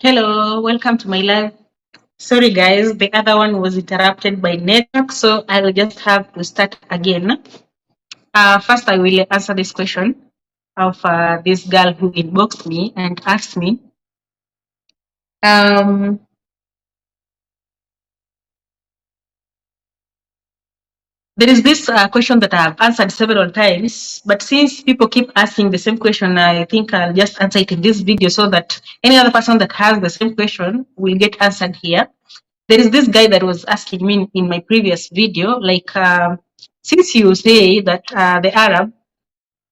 Hello, welcome to my live. Sorry guys, the other one was interrupted by network, so I will just have to start again. First, I will answer this question of this girl who inboxed me and asked me. There is this question that I have answered several times, but since people keep asking the same question, I think I'll just answer it in this video so that any other person that has the same question will get answered here. There is this guy that was asking me in my previous video, like, since you say that the Arab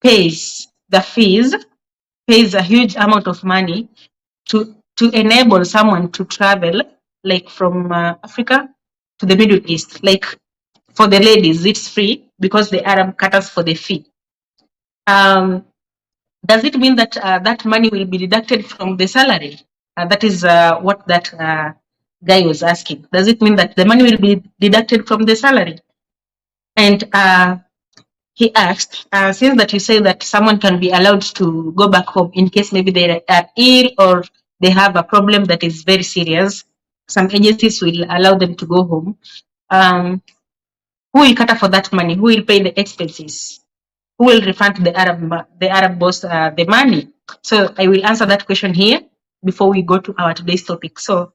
pays the fees, pays a huge amount of money to enable someone to travel, like from Africa to the Middle East, like for the ladies, it's free because the Arab caters for the fee. Does it mean that that money will be deducted from the salary? That is what that guy was asking. Does it mean that the money will be deducted from the salary? And he asked, since that you say that someone can be allowed to go back home in case maybe they are ill or they have a problem that is very serious, some agencies will allow them to go home. Who will cater for that money? Who will pay the expenses? Who will refund the Arab boss the money? So I will answer that question here before we go to our today's topic. So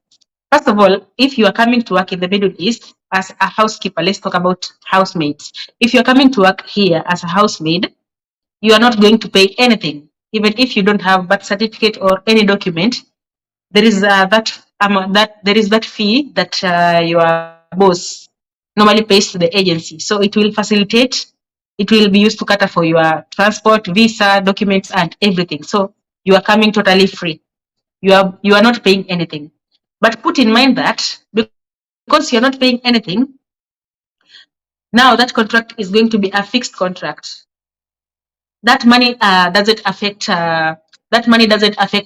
first of all, if you are coming to work in the Middle East as a housekeeper, let's talk about housemaids. If you're coming to work here as a housemaid, you are not going to pay anything, even if you don't have birth certificate or any document. There is that fee that your boss normally pays to the agency. So it will facilitate. It will be used to cater for your transport, visa, documents, and everything. So you are coming totally free. You are not paying anything. But put in mind that because you're not paying anything, now that contract is going to be a fixed contract. That money doesn't affect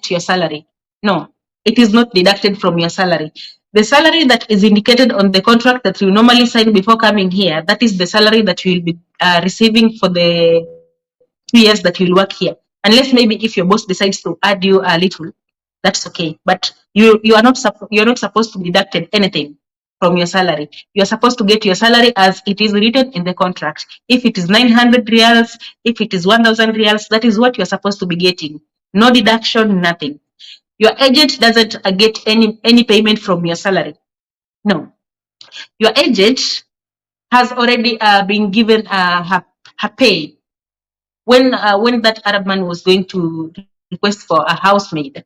your salary. No, it is not deducted from your salary. The salary that is indicated on the contract that you normally sign before coming here, that is the salary that you will be receiving for the 2 years that you will work here. Unless maybe if your boss decides to add you a little, that's okay. But you're not supposed to be deducted anything from your salary. You're supposed to get your salary as it is written in the contract. If it is 900 reals, if it is 1,000 reals, that is what you're supposed to be getting. No deduction, nothing. Your agent doesn't get any payment from your salary. No. Your agent has already been given her pay. When that Arab man was going to request for a housemaid,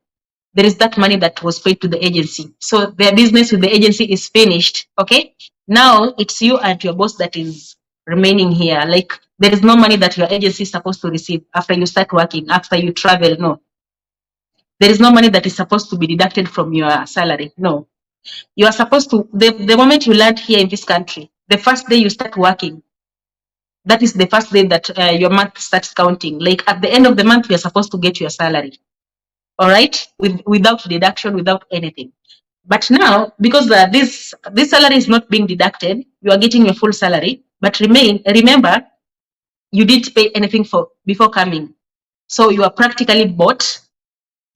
there is that money that was paid to the agency. So their business with the agency is finished. Okay. Now it's you and your boss that is remaining here. Like there is no money that your agency is supposed to receive after you start working, after you travel. No. There is no money that is supposed to be deducted from your salary. No. You are supposed to, the moment you land here in this country, the first day you start working, that is the first day that your month starts counting. Like at the end of the month, you are supposed to get your salary. All right, without deduction, without anything. But now, because this salary is not being deducted, you are getting your full salary. But remember, you didn't pay anything for before coming, so you are practically bought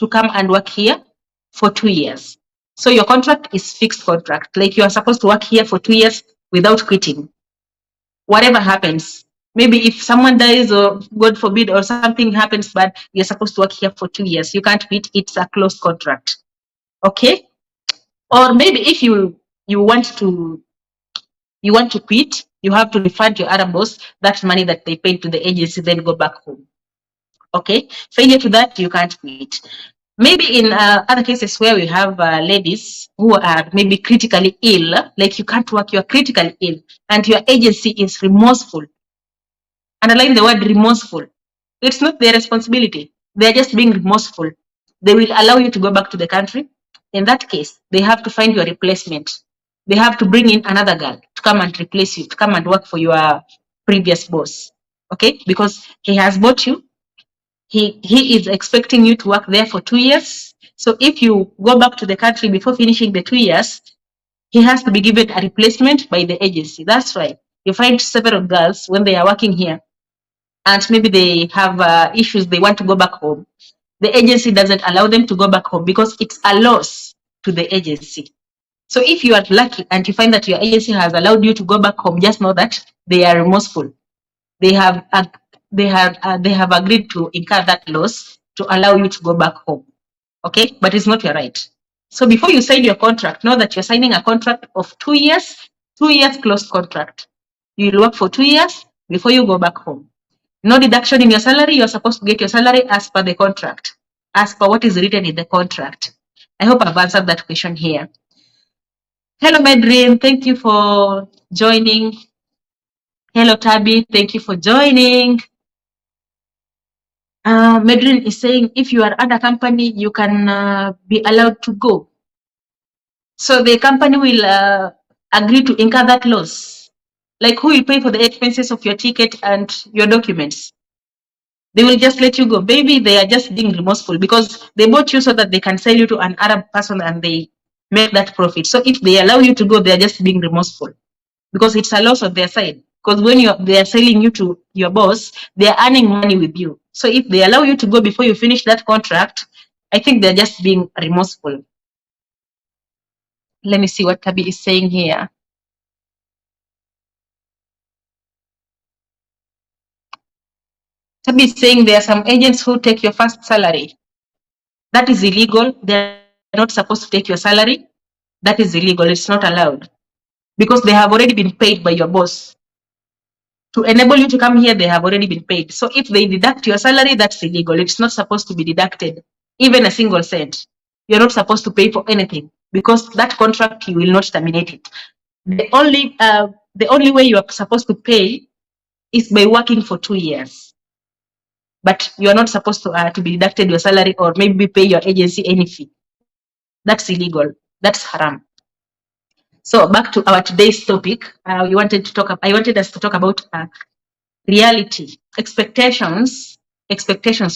to come and work here for 2 years. So your contract is fixed contract. Like you are supposed to work here for 2 years without quitting. Whatever happens, maybe if someone dies or God forbid or something happens bad, you're supposed to work here for 2 years. You can't quit. It's a closed contract. Okay. Or maybe if you want to quit, you have to refund your Arab boss that money that they paid to the agency, then go back home. Okay. Failure to that, you can't quit. Maybe in other cases where we have ladies who are maybe critically ill, like you can't work, you're critically ill, and your agency is remorseful. Underline the word remorseful. It's not their responsibility. They're just being remorseful. They will allow you to go back to the country. In that case, they have to find your replacement. They have to bring in another girl to come and replace you, to come and work for your previous boss. Okay? Because he has bought you. He is expecting you to work there for 2 years. So if you go back to the country before finishing the 2 years, he has to be given a replacement by the agency. That's why you find several girls when they are working here and maybe they have issues, they want to go back home. the agency doesn't allow them to go back home because it's a loss to the agency. So if you are lucky and you find that your agency has allowed you to go back home, just know that they are remorseful. They have agreed to incur that loss to allow you to go back home. Okay, but it's not your right. So before you sign your contract, know that you're signing a contract of 2 years, 2 years closed contract. You'll work for 2 years before you go back home. No deduction in your salary. You're supposed to get your salary as per the contract, as per what is written in the contract. I hope I've answered that question here. Hello, Medrin. Thank you for joining. Hello, Tabby. Thank you for joining. Medrin is saying if you are at a company, you can be allowed to go. So the company will agree to incur that loss. Like, who will pay for the expenses of your ticket and your documents? They will just let you go. Maybe they are just being remorseful because they bought you so that they can sell you to an Arab person and they make that profit. So if they allow you to go, they are just being remorseful because it's a loss on their side. Because when they are selling you to your boss, they are earning money with you. So if they allow you to go before you finish that contract, I think they're just being remorseful. Let me see what Tabi is saying here. Tabi is saying there are some agents who take your first salary. That is illegal. They're not supposed to take your salary. That is illegal. It's not allowed because they have already been paid by your boss. To enable you to come here, they have already been paid. So if they deduct your salary, that's illegal. It's not supposed to be deducted, even a single cent. You're not supposed to pay for anything because that contract, you will not terminate it. The only way you are supposed to pay is by working for 2 years. But you are not supposed to be deducted your salary or maybe pay your agency any fee. That's illegal. That's haram. So back to our today's topic. I wanted us to talk about reality, expectations,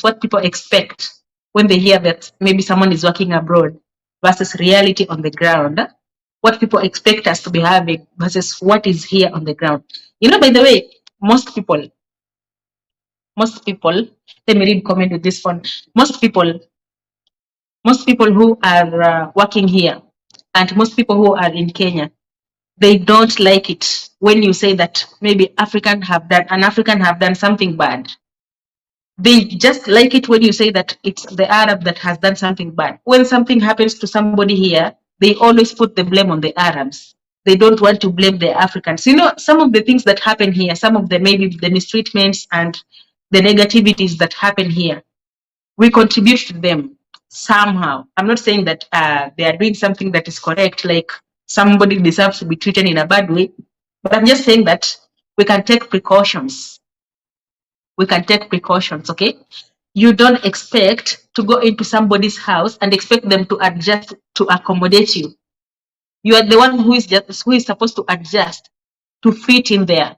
what people expect when they hear that maybe someone is working abroad versus reality on the ground, what people expect us to be having versus what is here on the ground. You know, by the way, most people, let me read comment with this one. Most people who are working here and most people who are in Kenya, they don't like it when you say that maybe an African have done something bad. They just like it when you say that it's the Arab that has done something bad. When something happens to somebody here, they always put the blame on the Arabs. They don't want to blame the Africans. You know, some of the things that happen here, some of the maybe the mistreatments and the negativities that happen here, we contribute to them somehow. I'm not saying that they are doing something that is correct, like somebody deserves to be treated in a bad way, but I'm just saying that we can take precautions. Okay? You don't expect to go into somebody's house and expect them to adjust to accommodate you. You are the one who is supposed to adjust to fit in there.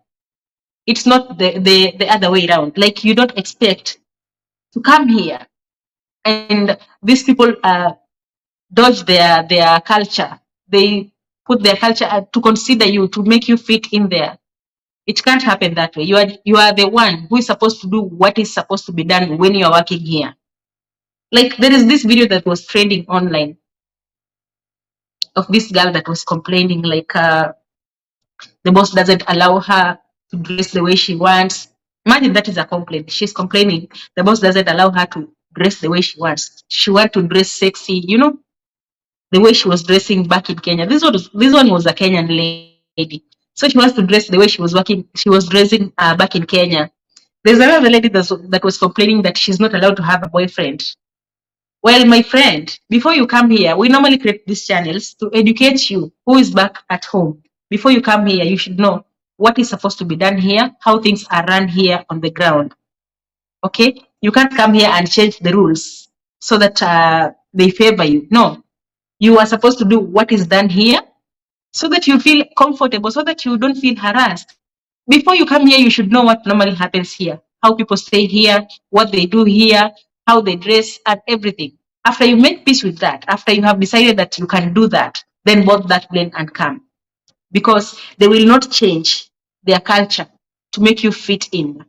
It's not the other way around. Like, you don't expect to come here and these people dodge their culture. They put their culture to consider you, to make you fit in there. It can't happen that way. You are the one who is supposed to do what is supposed to be done when you are working here. Like, there is this video that was trending online of this girl that was complaining, like the boss doesn't allow her to dress the way she wants. Imagine that is a complaint. She's complaining the boss doesn't allow her to dress the way she wants. She wants to dress sexy, you know, the way she was dressing back in Kenya. This one was a Kenyan lady. So she wants to dress the way she was dressing back in Kenya. There's another lady that was complaining that she's not allowed to have a boyfriend. Well, my friend, before you come here, we normally create these channels to educate you who is back at home. Before you come here, you should know what is supposed to be done here, how things are run here on the ground. Okay? You can't come here and change the rules so that they favor you. No. You are supposed to do what is done here so that you feel comfortable, so that you don't feel harassed. Before you come here, you should know what normally happens here, how people stay here, what they do here, how they dress, and everything. After you make peace with that, after you have decided that you can do that, then board that plane and come. Because they will not change their culture to make you fit in.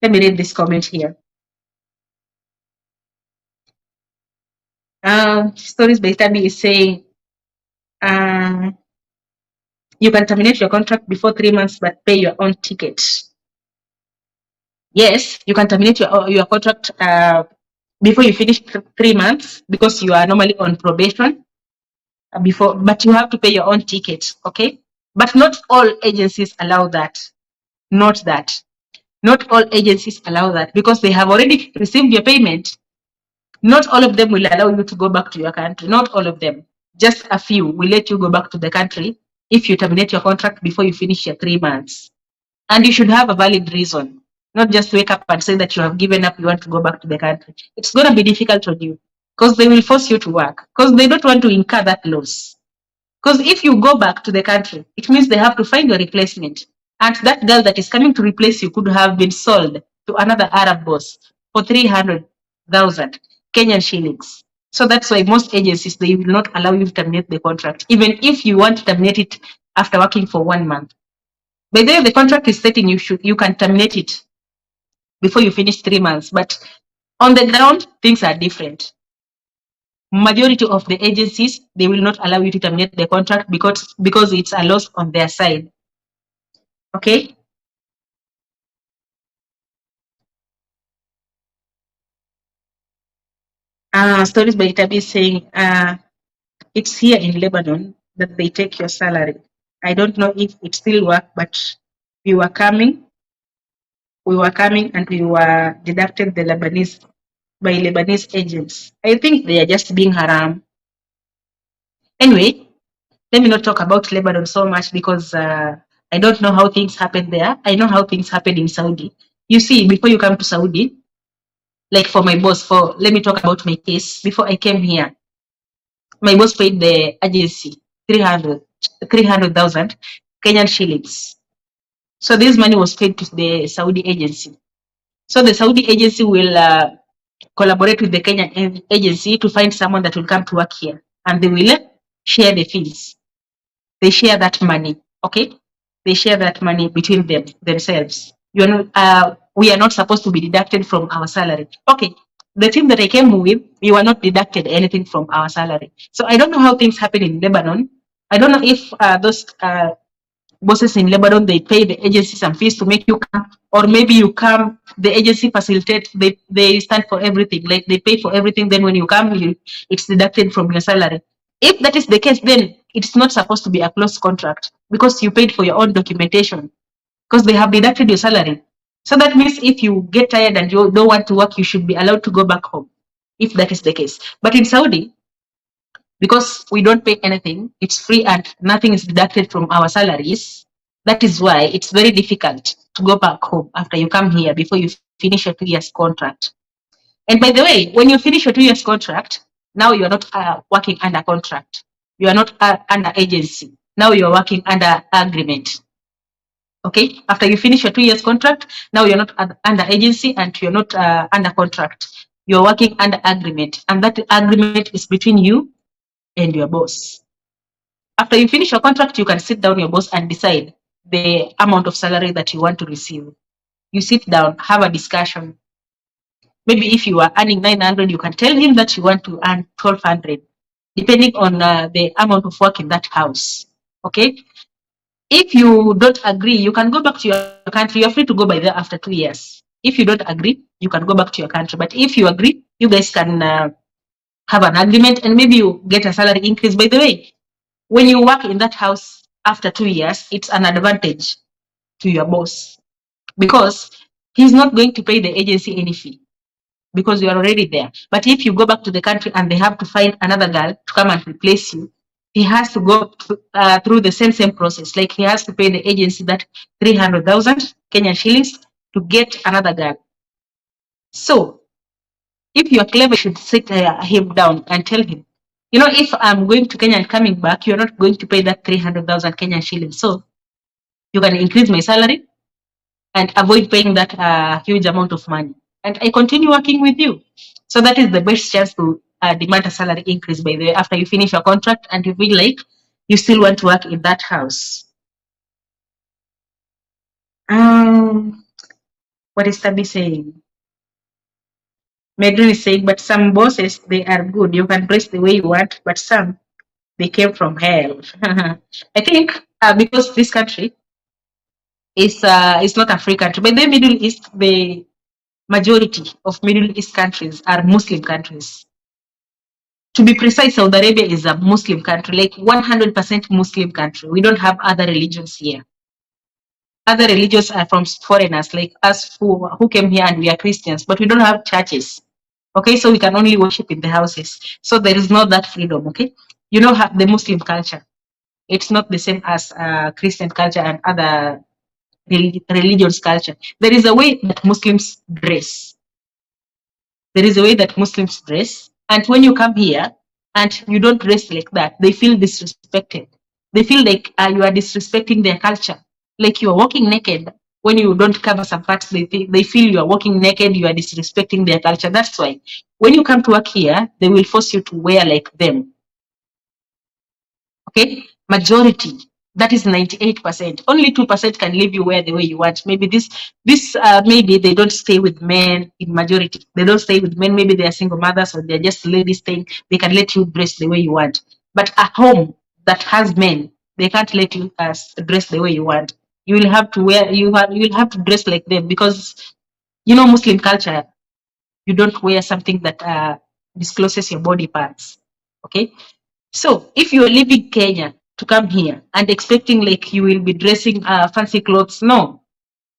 Let me read this comment here. Stories by Tabi is saying you can terminate your contract before 3 months but pay your own ticket. Yes, you can terminate your contract before you finish 3 months because you are normally on probation before, but you have to pay your own ticket, okay? But not all agencies allow that. Not that. Not all agencies allow that because they have already received your payment. Not all of them will allow you to go back to your country. Not all of them. Just a few will let you go back to the country if you terminate your contract before you finish your 3 months. And you should have a valid reason, not just wake up and say that you have given up, you want to go back to the country. It's going to be difficult on you because they will force you to work because they don't want to incur that loss. Because if you go back to the country, it means they have to find a replacement. And that girl that is coming to replace you could have been sold to another Arab boss for 300,000 Kenyan shillings. So that's why most agencies, they will not allow you to terminate the contract, even if you want to terminate it after working for 1 month. By the way, the contract is setting you can terminate it before you finish 3 months. But on the ground, things are different. Majority of the agencies, they will not allow you to terminate the contract because it's a loss on their side. Okay. Stories by Itabi saying it's here in Lebanon that they take your salary. I don't know if it still works, but we were coming and we were deducted the Lebanese by Lebanese agents. I think they are just being haram. Anyway, let me not talk about Lebanon so much because I don't know how things happen there. I know how things happen in Saudi. You see, before you come to Saudi, like for my boss, let me talk about my case. Before I came here, my boss paid the agency 300,000 Kenyan shillings. So this money was paid to the Saudi agency. So the Saudi agency will collaborate with the Kenyan agency to find someone that will come to work here, and they will share the fees. They share that money, okay? They share that money between themselves. We are not supposed to be deducted from our salary. Okay, the team that I came with, we were not deducted anything from our salary. So I don't know how things happen in Lebanon. I don't know if those bosses in Lebanon, they pay the agency some fees to make you come, or maybe you come, the agency facilitate, they stand for everything, like they pay for everything. Then when you come, it's deducted from your salary. If that is the case, then it's not supposed to be a closed contract because you paid for your own documentation because they have deducted your salary. So that means if you get tired and you don't want to work, you should be allowed to go back home if that is the case. But in Saudi, because we don't pay anything, it's free and nothing is deducted from our salaries. That is why it's very difficult to go back home after you come here before you finish your 2 years contract. And by the way, when you finish your 2 years contract, now you are not working under contract. You are not under agency. Now you are working under agreement. Okay, after you finish your 2 years contract, now you're not under agency and you're not under contract. You're working under agreement, and that agreement is between you and your boss. After you finish your contract, you can sit down your boss and decide the amount of salary that you want to receive. You sit down, have a discussion. Maybe if you are earning 900, you can tell him that you want to earn 1200, depending on the amount of work in that house. Okay. If you don't agree, you can go back to your country. You're free to go by there after 2 years. If you don't agree, you can go back to your country. But if you agree, you guys can have an agreement and maybe you get a salary increase. By the way, when you work in that house after 2 years, it's an advantage to your boss because he's not going to pay the agency any fee because you are already there. But if you go back to the country and they have to find another girl to come and replace you, he has to go through the same process. Like he has to pay the agency that 300,000 Kenyan shillings to get another girl. So if you are clever, you should sit him down and tell him, you know, if I'm going to Kenya and coming back, you're not going to pay that 300,000 Kenyan shillings. So you can increase my salary and avoid paying that huge amount of money. And I continue working with you. So that is the best chance to demand a salary increase, by the way, after you finish your contract and you feel like you still want to work in that house. What is Tabi saying? Medrin is saying, but some bosses, they are good. You can dress the way you want, but some, they came from hell. I think because this country is not a free country. But the Middle East, the majority of Middle East countries are Muslim countries. To be precise, Saudi Arabia is a Muslim country, like 100% Muslim country. We don't have other religions here. Other religions are from foreigners, like us who came here and we are Christians, but we don't have churches. Okay, so we can only worship in the houses. So there is not that freedom. Okay, you know, the Muslim culture. It's not the same as Christian culture and other religions culture. There is a way that Muslims dress. There is a way that Muslims dress, and when you come here and you don't dress like that, they feel disrespected. They feel like you are disrespecting their culture. Like you are walking naked. When you don't cover some parts, they feel you are walking naked, you are disrespecting their culture. That's why when you come to work here, they will force you to wear like them. Okay, majority, that is 98%. Only 2% can leave you wear the way you want. Maybe maybe they don't stay with men. In majority, they don't stay with men. Maybe they are single mothers or they're just ladies staying. They can let you dress the way you want. But a home that has men, they can't let you dress the way you want. You will have to wear. You will have to dress like them, because you know Muslim culture. You don't wear something that discloses your body parts. Okay, so if you are leaving Kenya to come here and expecting like you will be dressing fancy clothes, no.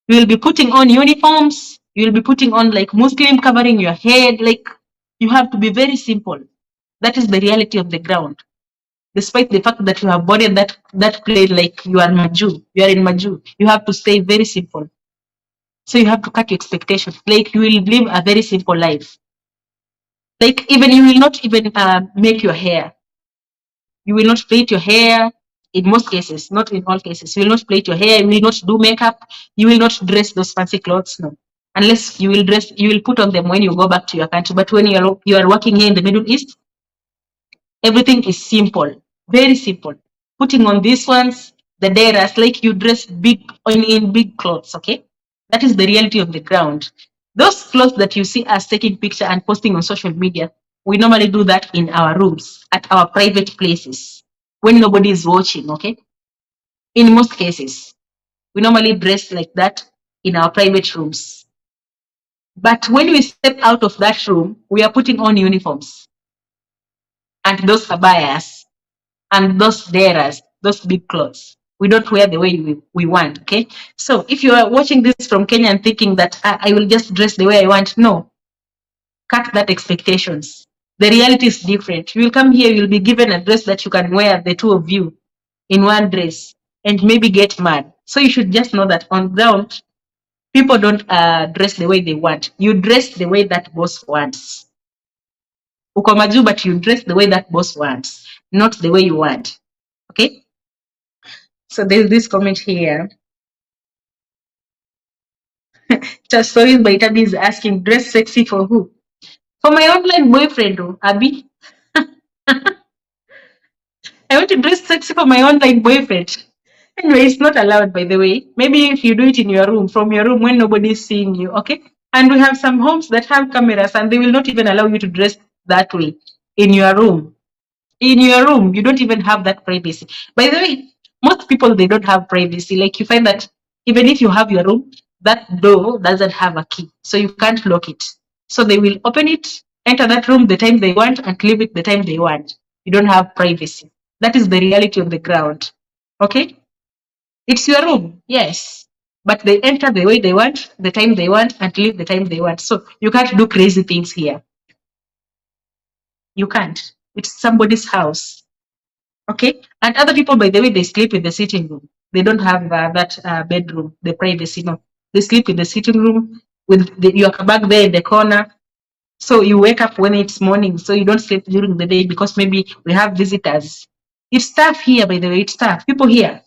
You will be putting on uniforms. You will be putting on like Muslim, covering your head. Like you have to be very simple. That is the reality of the ground. Despite the fact that you have boarded that plane like you are Maju, you are in Maju, you have to stay very simple. So you have to cut your expectations. Like you will live a very simple life. Like even you will not even make your hair. You will not plait your hair in most cases, not in all cases. You will not plait your hair, you will not do makeup, you will not dress those fancy clothes, no. Unless you will put on them when you go back to your country. But when you are working here in the Middle East, everything is simple, very simple. Putting on these ones, the daras, like you dress big in big clothes, okay? That is the reality of the ground. Those clothes that you see us taking picture and posting on social media, we normally do that in our rooms, at our private places, when nobody is watching, okay? In most cases, we normally dress like that in our private rooms. But when we step out of that room, we are putting on uniforms and those abayas and those deras, those big clothes. We don't wear the way we want, okay? So if you are watching this from Kenya and thinking that I will just dress the way I want, no. Cut that expectations. The reality is different. You will come here, you'll be given a dress that you can wear, the two of you, in one dress, and maybe get mad. So you should just know that on ground, people don't dress the way they want. You dress the way that boss wants. Uko Maju, but you dress the way that boss wants, not the way you want. Okay? So there's this comment here. Just stories by Tabi is asking, dress sexy for who? For my online boyfriend, oh, Abby. I want to dress sexy for my online boyfriend. Anyway, it's not allowed, by the way. Maybe if you do it in your room, from your room when nobody's seeing you, okay? And we have some homes that have cameras and they will not even allow you to dress that way in your room. In your room, you don't even have that privacy. By the way, most people, they don't have privacy. Like you find that even if you have your room, that door doesn't have a key. So you can't lock it. So they will open it, enter that room the time they want and leave it the time they want. You don't have privacy. That is the reality of the ground. Okay? It's your room, yes. But they enter the way they want, the time they want, and leave the time they want. So you can't do crazy things here. You can't. It's somebody's house. Okay? And other people, by the way, they sleep in the sitting room. They don't have that bedroom, the privacy. No. They sleep in the sitting room with your bag there in the corner. So you wake up when it's morning. So you don't sleep during the day because maybe we have visitors. It's tough here, by the way. It's tough. People here,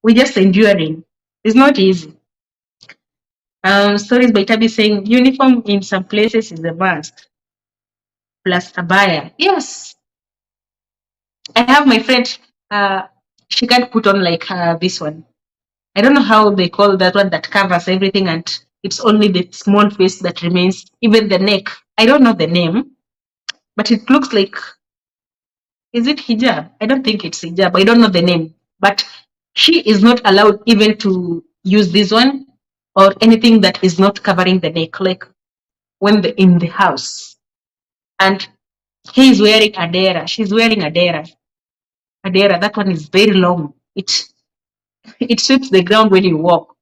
we're just enduring. It's not easy. Stories by Tabi saying uniform in some places is a must. Plus a buyer. Yes. I have my friend, she can't put on like this one. I don't know how they call that one that covers everything and It's only the small face that remains, even the neck. I don't know the name, but it looks like, is it hijab? I don't think it's hijab. I don't know the name, but she is not allowed even to use this one or anything that is not covering the neck, like when they're in the house. And he is wearing a dera. She's wearing a dera. A dera. That one is very long. It sweeps the ground when you walk.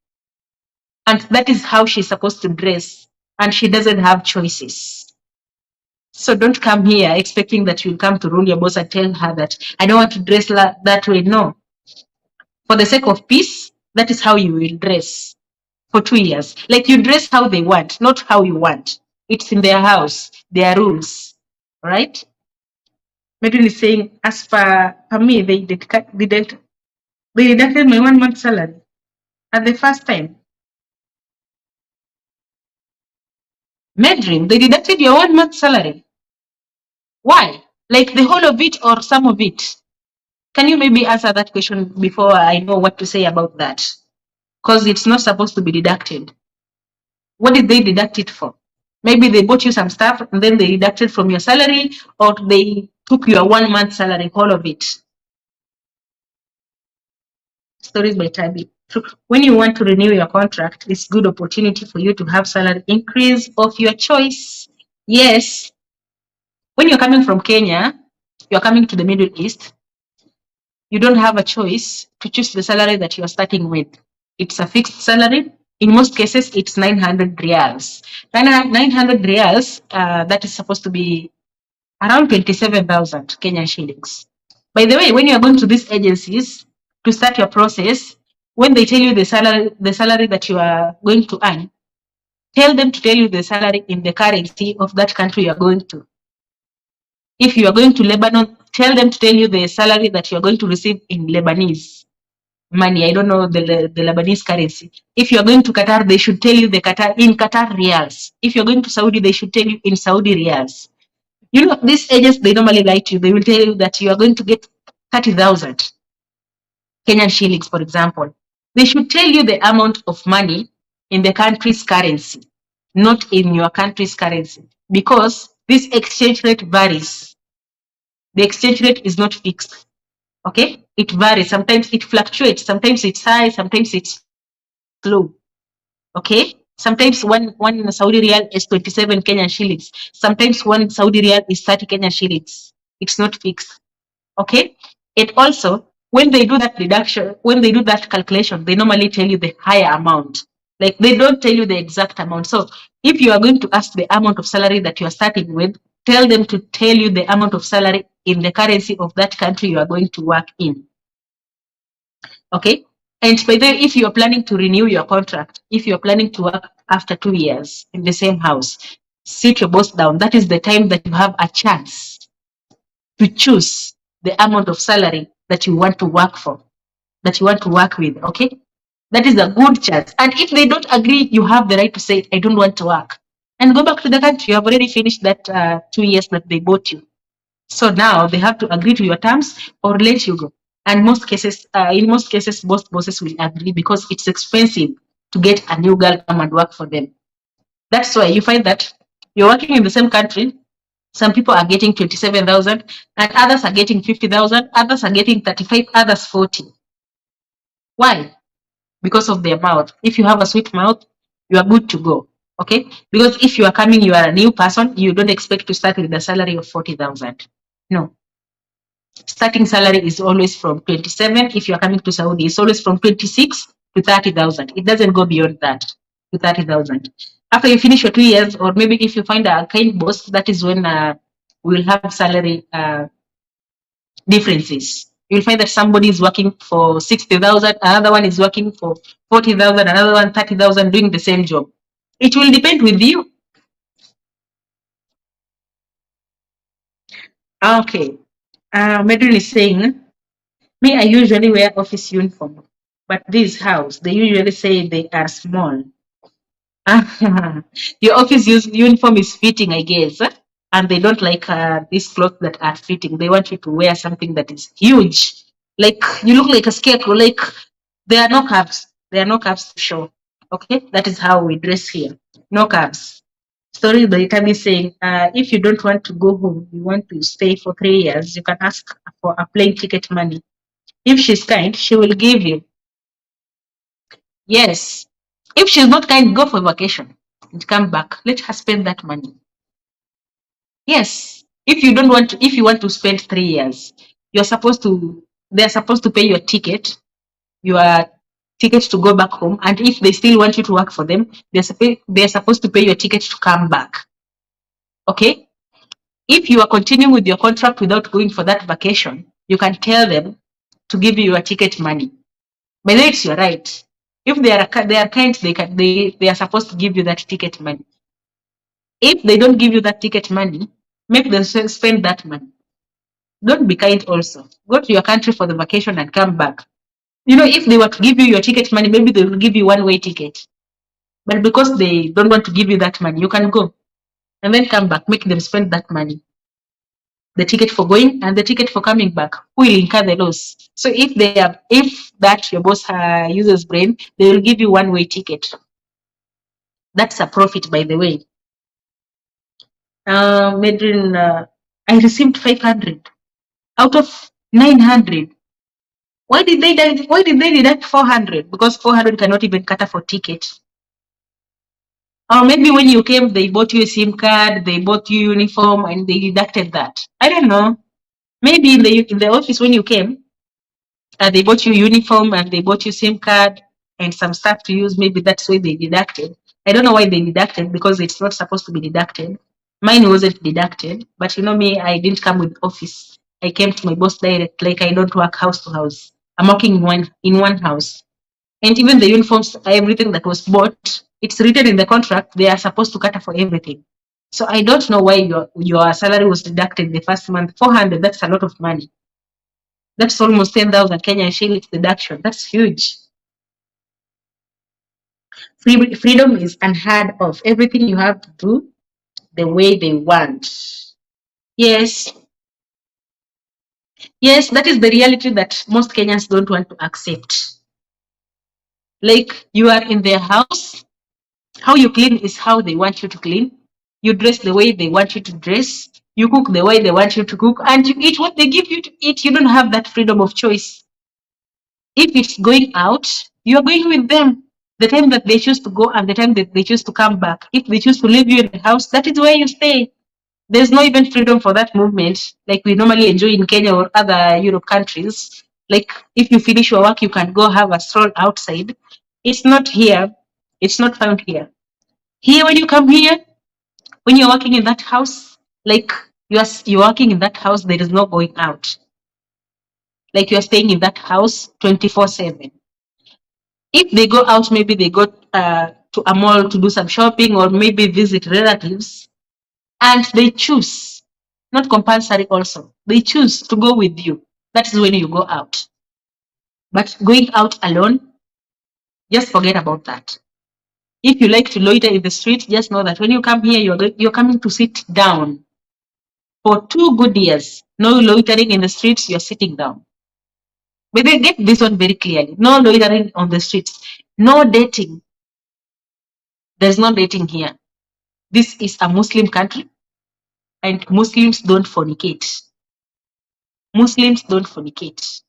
And that is how she's supposed to dress. And she doesn't have choices. So don't come here expecting that you'll come to rule your boss and tell her that I don't want to dress that way. No. For the sake of peace, that is how you will dress for 2 years. Like you dress how they want, not how you want. It's in their house, their rules. Right? Medun is saying, as per me, they deducted my 1 month salary at the first time. Medrin, they deducted your 1 month salary. Why? Like the whole of it or some of it? Can you maybe answer that question before I know what to say about that? Because it's not supposed to be deducted. What did they deduct it for? Maybe they bought you some stuff and then they deducted from your salary, or they took your 1 month salary, all of it. Stories by Tabi. When you want to renew your contract, it's good opportunity for you to have salary increase of your choice. Yes. When you're coming from Kenya, you're coming to the Middle East, you don't have a choice to choose the salary that you're starting with. It's a fixed salary. In most cases, it's 900 reals. 900 reals, that is supposed to be around 27,000 Kenyan shillings. By the way, when you are going to these agencies to start your process, when they tell you the salary that you are going to earn, tell them to tell you the salary in the currency of that country you are going to. If you are going to Lebanon, tell them to tell you the salary that you are going to receive in Lebanese money. I don't know the Lebanese currency. If you are going to Qatar, they should tell you the Qatar reals. If you're going to Saudi, they should tell you in Saudi reals. You know, these agents, they normally lie to you. They will tell you that you are going to get 30,000 Kenyan shillings, for example. They should tell you the amount of money in the country's currency, not in your country's currency, because this exchange rate varies. The exchange rate is not fixed. Okay, it varies. Sometimes it fluctuates. Sometimes it's high. Sometimes it's low. Okay, sometimes one Saudi riyal is 27 Kenyan shillings. Sometimes one Saudi riyal is 30 Kenyan shillings. It's not fixed. Okay, it also, when they do that deduction, when they do that calculation, they normally tell you the higher amount. Like they don't tell you the exact amount. So if you are going to ask the amount of salary that you are starting with, tell them to tell you the amount of salary in the currency of that country you are going to work in. Okay. And by the way, if you're planning to renew your contract, if you're planning to work after 2 years in the same house, sit your boss down. That is the time that you have a chance to choose the amount of salary that you want to work for, that you want to work with. Okay. That is a good chance. And if they don't agree, you have the right to say, I don't want to work, and go back to the country. You have already finished that 2 years that they bought you. So now they have to agree to your terms or let you go. And in most cases, most bosses will agree because it's expensive to get a new girl come and work for them. That's why you find that you're working in the same country. Some people are getting 27,000, and others are getting 50,000. Others are getting 35. Others 40. Why? Because of their mouth. If you have a sweet mouth, you are good to go. Okay? Because if you are coming, you are a new person, you don't expect to start with a salary of 40,000. No. Starting salary is always from 27. If you're coming to Saudi, it's always from 26 to 30,000. It doesn't go beyond that to 30,000. After you finish your 2 years, or maybe if you find a kind boss, that is when we'll have salary differences. You'll find that somebody is working for 60,000, another one is working for 40,000, another one 30,000, doing the same job. It will depend with you. Okay. Medrin is saying, me, I usually wear office uniform, but this house, they usually say they are small. Your office uniform is fitting, I guess, and they don't like these clothes that are fitting. They want you to wear something that is huge, like you look like a scarecrow. Like there are no curves. There are no curves to show. Okay, that is how we dress here. No cabs. Story the Italy saying, if you don't want to go home, you want to stay for 3 years, you can ask for a plane ticket money. If she's kind, she will give you. Yes. If she's not kind, go for vacation and come back. Let her spend that money. Yes. If you don't want to, if you want to spend 3 years, they're supposed to pay your ticket, your ticket to go back home. And if they still want you to work for them, they're supposed to pay your ticket to come back. Okay? If you are continuing with your contract without going for that vacation, you can tell them to give you your ticket money. By the way, it's your right. If they are kind, they are supposed to give you that ticket money. If they don't give you that ticket money, make them spend that money. Don't be kind also. Go to your country for the vacation and come back. You know, if they were to give you your ticket money, maybe they will give you one-way ticket. But because they don't want to give you that money, you can go and then come back. Make them spend that money. The ticket for going and the ticket for coming back. Who will incur the loss? So if that your boss uses brain, they will give you one-way ticket. That's a profit, by the way. Medrin, I received 500 out of 900. Why did they deduct 400? Because 400 cannot even cater for ticket. Or maybe when you came, they bought you a SIM card, they bought you uniform, and they deducted that. I don't know. Maybe in the office when you came, they bought you uniform and they bought you SIM card and some stuff to use. Maybe that's why they deducted. I don't know why they deducted, because it's not supposed to be deducted. Mine wasn't deducted, but you know me, I didn't come with office. I came to my boss direct, like I don't work house to house. I'm working in one house. And even the uniforms, everything that was bought, it's written in the contract, they are supposed to cater for everything. So I don't know why your salary was deducted the first month. 400, that's a lot of money. That's almost 10,000 Kenyan shillings deduction. That's huge. Freedom is unheard of. Everything you have to do the way they want. Yes. Yes, that is the reality that most Kenyans don't want to accept. Like, you are in their house, how you clean is how they want you to clean. You dress the way they want you to dress. You cook the way they want you to cook. And you eat what they give you to eat. You don't have that freedom of choice. If it's going out, you're going with them. The time that they choose to go and the time that they choose to come back. If they choose to leave you in the house, that is where you stay. There's no even freedom for that movement like we normally enjoy in Kenya or other Europe countries. Like, if you finish your work, you can go have a stroll outside. It's not here. It's not found here. Here, when you come here, when you're working in that house, like you're working in that house, there is no going out. Like, you're staying in that house 24/7. If they go out, maybe they go to a mall to do some shopping or maybe visit relatives, and they choose, not compulsory also, they choose to go with you. That is when you go out. But going out alone, just forget about that. If you like to loiter in the street, just know that when you come here, you're coming to sit down. For 2 good years, no loitering in the streets, you're sitting down. But they get this one very clearly. No loitering on the streets. No dating. There's no dating here. This is a Muslim country, and Muslims don't fornicate. Muslims don't fornicate.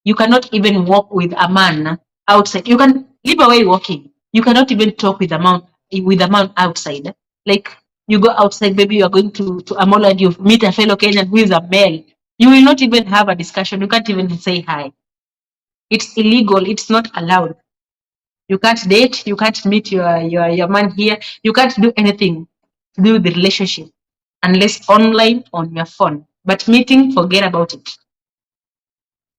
You cannot even walk with a man outside. You can live away walking. You cannot even talk with a man outside. Like, you go outside, maybe you are going to a mall and you meet a fellow Kenyan who is a male. You will not even have a discussion. You can't even say hi. It's illegal. It's not allowed. You can't date. You can't meet your man here. You can't do anything to do with the relationship unless online on your phone. But meeting, forget about it.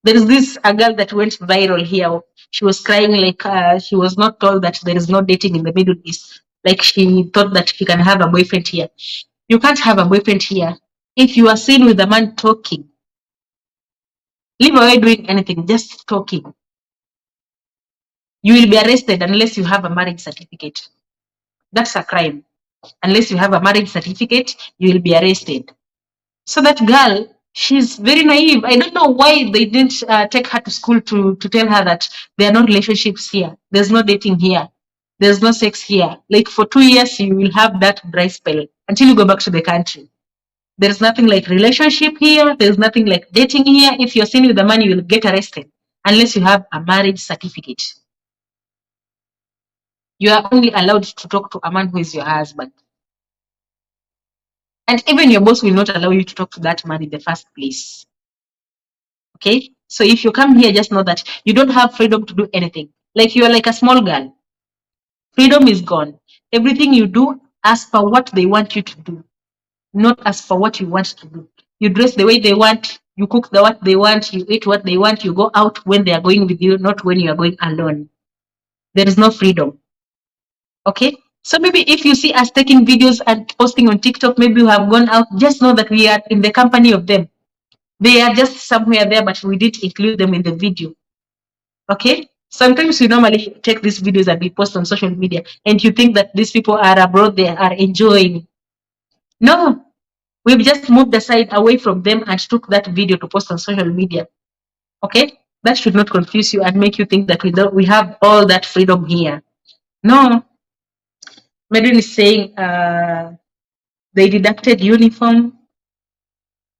There is a girl that went viral here. She was crying like she was not told that there is no dating in the Middle East. Like, she thought that she can have a boyfriend here. You can't have a boyfriend here. If you are seen with a man talking, leave away doing anything, just talking. You will be arrested unless you have a marriage certificate. That's a crime. Unless you have a marriage certificate, you will be arrested. So that girl, She's very naive. I don't know why they didn't take her to school to tell her that there are no relationships here. There's no dating here. There's no sex here. Like for 2 years, you will have that dry spell until you go back to the country. There's nothing like relationship here. There's nothing like dating here. If you're seen with the man, you will get arrested unless you have a marriage certificate. You are only allowed to talk to a man who is your husband. And even your boss will not allow you to talk to that man in the first place. Okay? So if you come here, just know that you don't have freedom to do anything. Like you are like a small girl. Freedom is gone. Everything you do as per what they want you to do, not as per what you want to do. You dress the way they want, you cook what they want, you eat what they want, you go out when they are going with you, not when you are going alone. There is no freedom. Okay? So maybe if you see us taking videos and posting on TikTok, maybe we have gone out, just know that we are in the company of them. They are just somewhere there, but we didn't include them in the video. Okay? Sometimes we normally take these videos and we post on social media, and you think that these people are abroad, they are enjoying. No, we've just moved aside away from them and took that video to post on social media. Okay? That should not confuse you and make you think that we have all that freedom here. No. Medrin is saying they deducted uniform,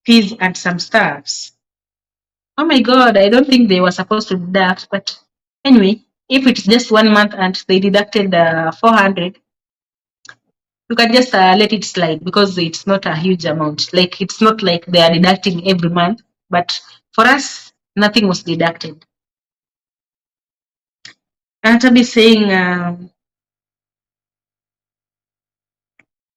fees, and some stuffs. Oh my God, I don't think they were supposed to deduct, but anyway, if it's just 1 month and they deducted 400, you can just let it slide because it's not a huge amount. Like it's not like they are deducting every month, but for us, nothing was deducted. And I'll be saying,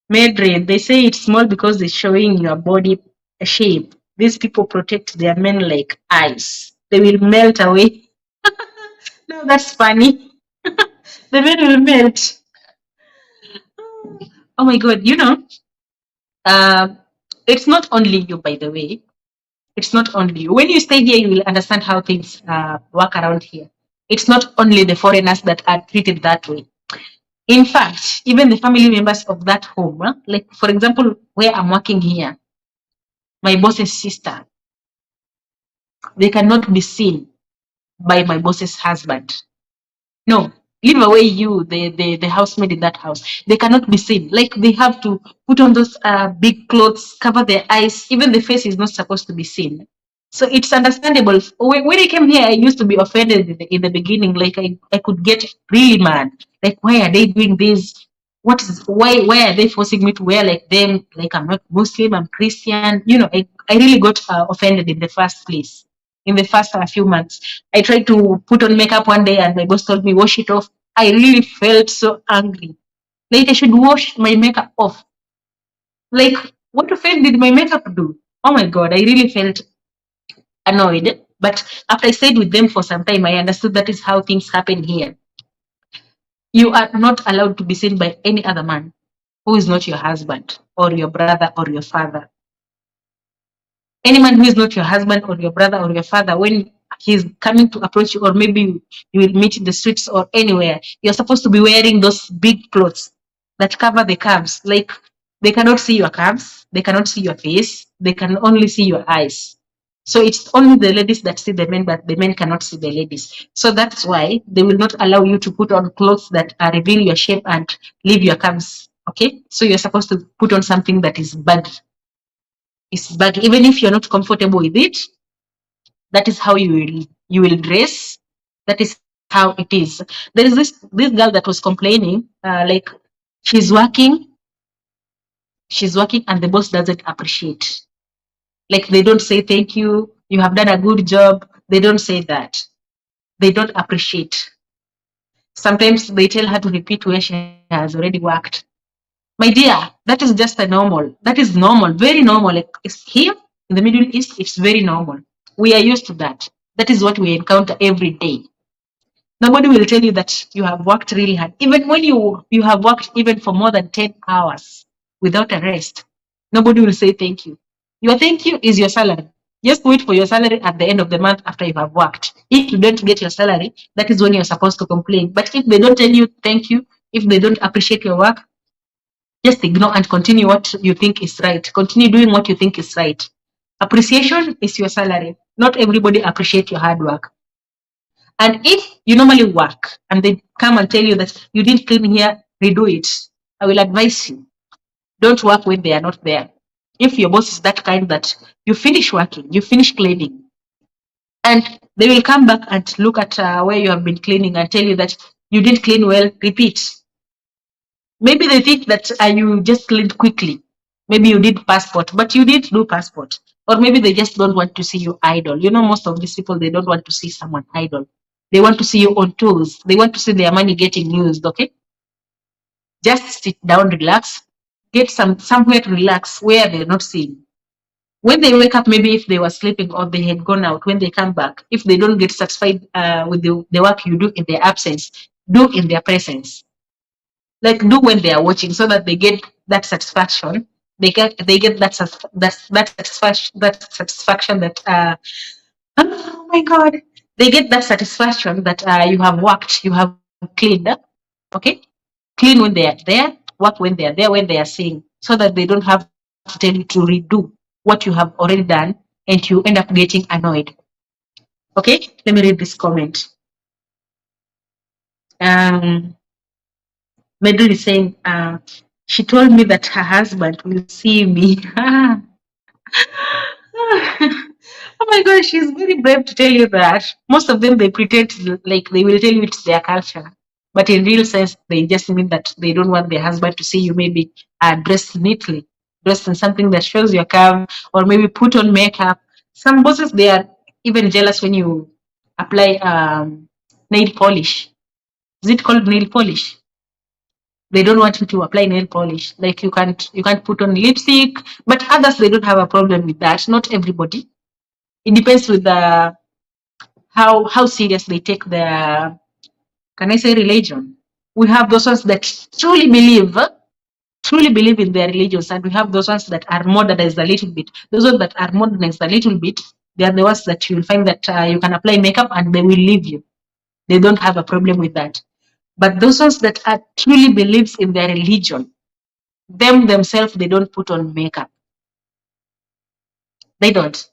Medrin, they say it's small because it's showing your body shape. These people protect their men like ice. They will melt away. No, that's funny. The men will melt. Oh my God, it's not only you, by the way. It's not only you. When you stay here, you will understand how things work around here. It's not only the foreigners that are treated that way. In fact, even the family members of that home, like for example, where I'm working here, my boss's sister, they cannot be seen by my boss's husband. No, leave away you, the housemaid in that house. They cannot be seen. Like they have to put on those big clothes, cover their eyes. Even the face is not supposed to be seen. So it's understandable. When I came here, I used to be offended in the beginning. Like I could get really mad. Like, why are they doing this? Why are they forcing me to wear like them? Like I'm not Muslim, I'm Christian. I really got offended in the first place. In the first few months, I tried to put on makeup one day and my boss told me, wash it off. I really felt so angry. Like I should wash my makeup off. Like, what offense did my makeup do? Oh my God, I really felt annoyed. But after I stayed with them for some time, I understood that is how things happen here. You are not allowed to be seen by any other man who is not your husband or your brother or your father. Any man who is not your husband or your brother or your father, when he's coming to approach you, or maybe you will meet in the streets or anywhere, you're supposed to be wearing those big clothes that cover the calves. Like they cannot see your calves, they cannot see your face, they can only see your eyes. So it's only the ladies that see the men, but the men cannot see the ladies. So that's why they will not allow you to put on clothes that reveal your shape and leave your calves. Okay, so you're supposed to put on something that is baggy. It's baggy, even if you're not comfortable with it. That is how you will dress. That is how it is. There is this girl that was complaining, like she's working, and the boss doesn't appreciate. Like they don't say thank you, you have done a good job. They don't say that. They don't appreciate. Sometimes they tell her to repeat where she has already worked. My dear, that is just a normal. That is normal, very normal. Like it's here in the Middle East, it's very normal. We are used to that. That is what we encounter every day. Nobody will tell you that you have worked really hard. Even when you have worked even for more than 10 hours without a rest, nobody will say thank you. Your thank you is your salary. Just wait for your salary at the end of the month after you have worked. If you don't get your salary, that is when you're supposed to complain. But if they don't tell you thank you, if they don't appreciate your work, just ignore and continue what you think is right. Continue doing what you think is right. Appreciation is your salary. Not everybody appreciate your hard work. And if you normally work and they come and tell you that you didn't clean here, redo it, I will advise you, don't work when they are not there. If your boss is that kind that you finish working, you finish cleaning, and they will come back and look at where you have been cleaning and tell you that you didn't clean well, repeat. Maybe they think that you just cleaned quickly. Maybe you did passport, but you didn't do passport. Or maybe they just don't want to see you idle. You know, most of these people, they don't want to see someone idle. They want to see you on tools. They want to see their money getting used, okay? Just sit down, relax, get somewhere to relax where they're not seeing. When they wake up, maybe if they were sleeping or they had gone out, when they come back, if they don't get satisfied with the work you do in their absence, do in their presence. Like do when they are watching, so that they get that satisfaction. They get that satisfaction that oh my god, they get that satisfaction that you have worked, you have cleaned, okay? Clean when they are there, work when they are there, when they are seeing, so that they don't have to tell you to redo what you have already done and you end up getting annoyed. Okay, let me read this comment. Medul is saying, she told me that her husband will see me. Oh my gosh, she's very brave to tell you that. Most of them, they pretend like they will tell you it's their culture. But in real sense, they just mean that they don't want their husband to see you maybe dressed neatly, dressed in something that shows your curve, or maybe put on makeup. Some bosses, they are even jealous when you apply nail polish. Is it called nail polish? They don't want you to apply nail polish. Like you can't put on lipstick, but others, they don't have a problem with that. Not everybody. It depends with the how serious they take their, can I say, religion. We have those ones that truly believe in their religions, and we have those ones that are modernized a little bit. Those ones that are modernized a little bit, they are the ones that you will find that you can apply makeup and they will leave you. They don't have a problem with that. But those ones that are truly believes in their religion, them themselves, they don't put on makeup. They don't.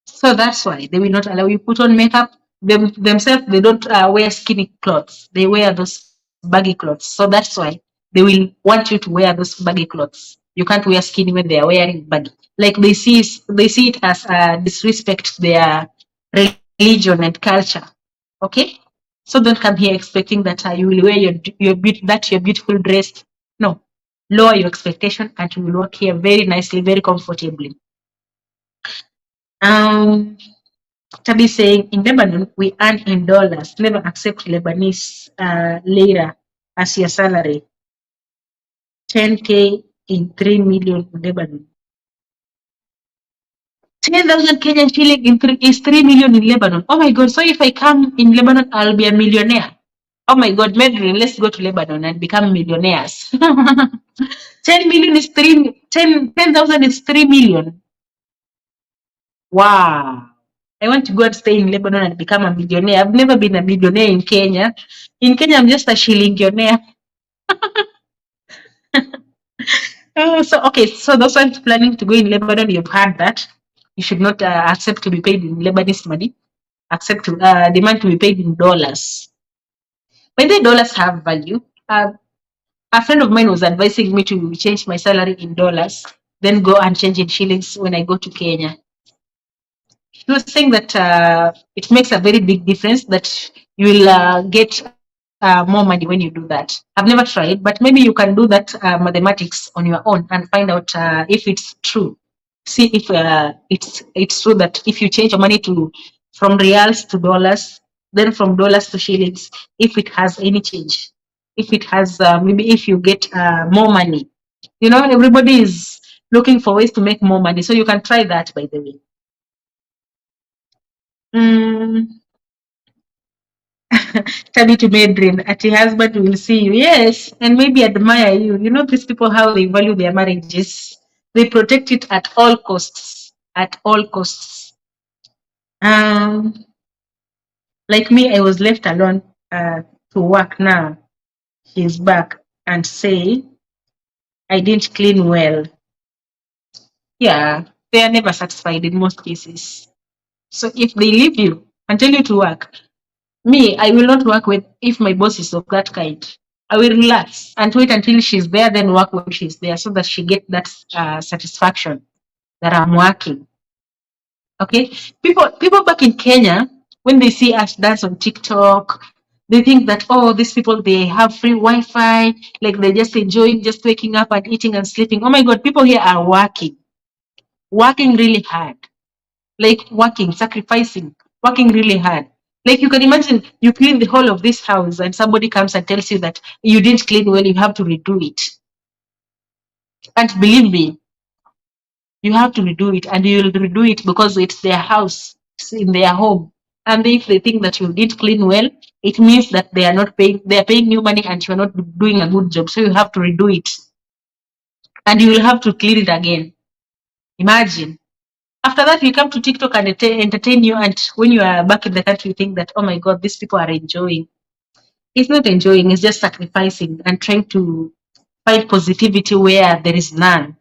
So that's why they will not allow you put on makeup. Themselves, they don't wear skinny clothes. They wear those baggy clothes. So that's why they will want you to wear those baggy clothes. You can't wear skinny when they are wearing baggy. Like they see it as disrespect to their religion and culture. Okay, so don't come here expecting that you will wear your beautiful dress. No, lower your expectation and you will work here very nicely, very comfortably. Tabi saying in Lebanon we earn in dollars. Never accept Lebanese lira as your salary. 10K in 3 million in Lebanon. 10,000 Kenyan shilling is 3 million in Lebanon. Oh my God. So if I come in Lebanon, I'll be a millionaire. Oh my God, Medrin, let's go to Lebanon and become millionaires. 10 million is 10,000 is 3 million. Wow. I want to go and stay in Lebanon and become a millionaire. I've never been a millionaire in Kenya. In Kenya, I'm just a shillionaire. So those ones planning to go in Lebanon, you've heard that. You should not accept to be paid in Lebanese money. Accept to demand to be paid in dollars. When the dollars have value, a friend of mine was advising me to change my salary in dollars, then go and change in shillings when I go to Kenya. She was saying that it makes a very big difference, that you will get more money when you do that. I've never tried, but maybe you can do that mathematics on your own and find out if it's true. See if it's true that if you change your money from reals to dollars, then from dollars to shillings, if it has any change, if it has maybe if you get more money. You know, everybody is looking for ways to make more money, so you can try that, by the way. Tabi to Medrin, at your husband will see you, yes, and maybe admire you. You know, these people, how they value their marriages. They protect it at all costs. At all costs. Like me, I was left alone to work. Now she's back and say I didn't clean well. Yeah, they are never satisfied in most cases. So if they leave you and tell you to work, me, I will not work with if my boss is of that kind. I will relax and wait until she's there, then work when she's there, so that she get that satisfaction that I'm working. Okay, people back in Kenya, when they see us dance on TikTok, they think that, oh, these people, they have free Wi-Fi, like they're just enjoying just waking up and eating and sleeping. Oh my God, people here are working really hard, like working, sacrificing, working really hard. Like you can imagine, you clean the whole of this house and somebody comes and tells you that you didn't clean well, you have to redo it. And believe me, you have to redo it, and you'll redo it because it's their house, it's in their home. And if they think that you did clean well, it means that they are not paying, they are paying you money and you're not doing a good job. So you have to redo it. And you will have to clean it again. Imagine. After that, we come to TikTok and entertain you. And when you are back in the country, you think that, oh my God, these people are enjoying. It's not enjoying, it's just sacrificing and trying to find positivity where there is none.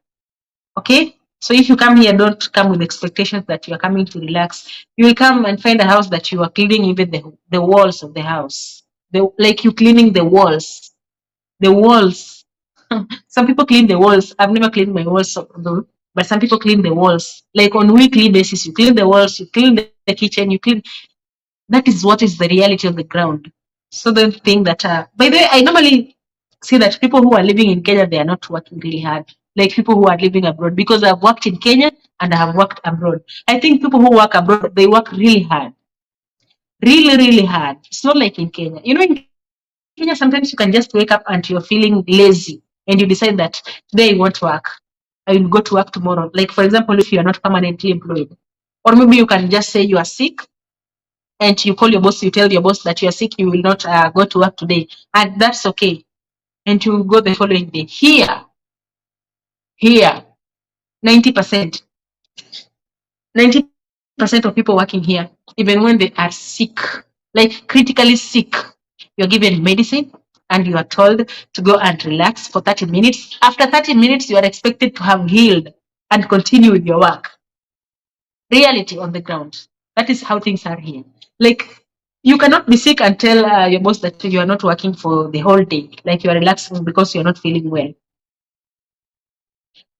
Okay? So if you come here, don't come with expectations that you are coming to relax. You will come and find a house that you are cleaning even the walls of the house. Like you cleaning the walls. The walls. Some people clean the walls. I've never cleaned my walls though, but some people clean the walls. Like on weekly basis, you clean the walls, you clean the kitchen, you clean. That is what is the reality on the ground. So don't think that, by the way, I normally see that people who are living in Kenya, they are not working really hard, like people who are living abroad, because I've worked in Kenya and I have worked abroad. I think people who work abroad, they work really hard, really, really hard. It's not like in Kenya. You know, in Kenya, sometimes you can just wake up and you're feeling lazy and you decide that today I won't work. I will go to work tomorrow. Like, for example, if you are not permanently employed, or maybe you can just say you are sick and you call your boss, you tell your boss that you are sick, you will not go to work today, and that's okay. And you go the following day. Here, 90%, 90% of people working here, even when they are sick, like critically sick, you're given medicine and you are told to go and relax for 30 minutes. After 30 minutes, you are expected to have healed and continue with your work. Reality on the ground. That is how things are here. Like, you cannot be sick and tell your boss that you are not working for the whole day, like you are relaxing because you're not feeling well.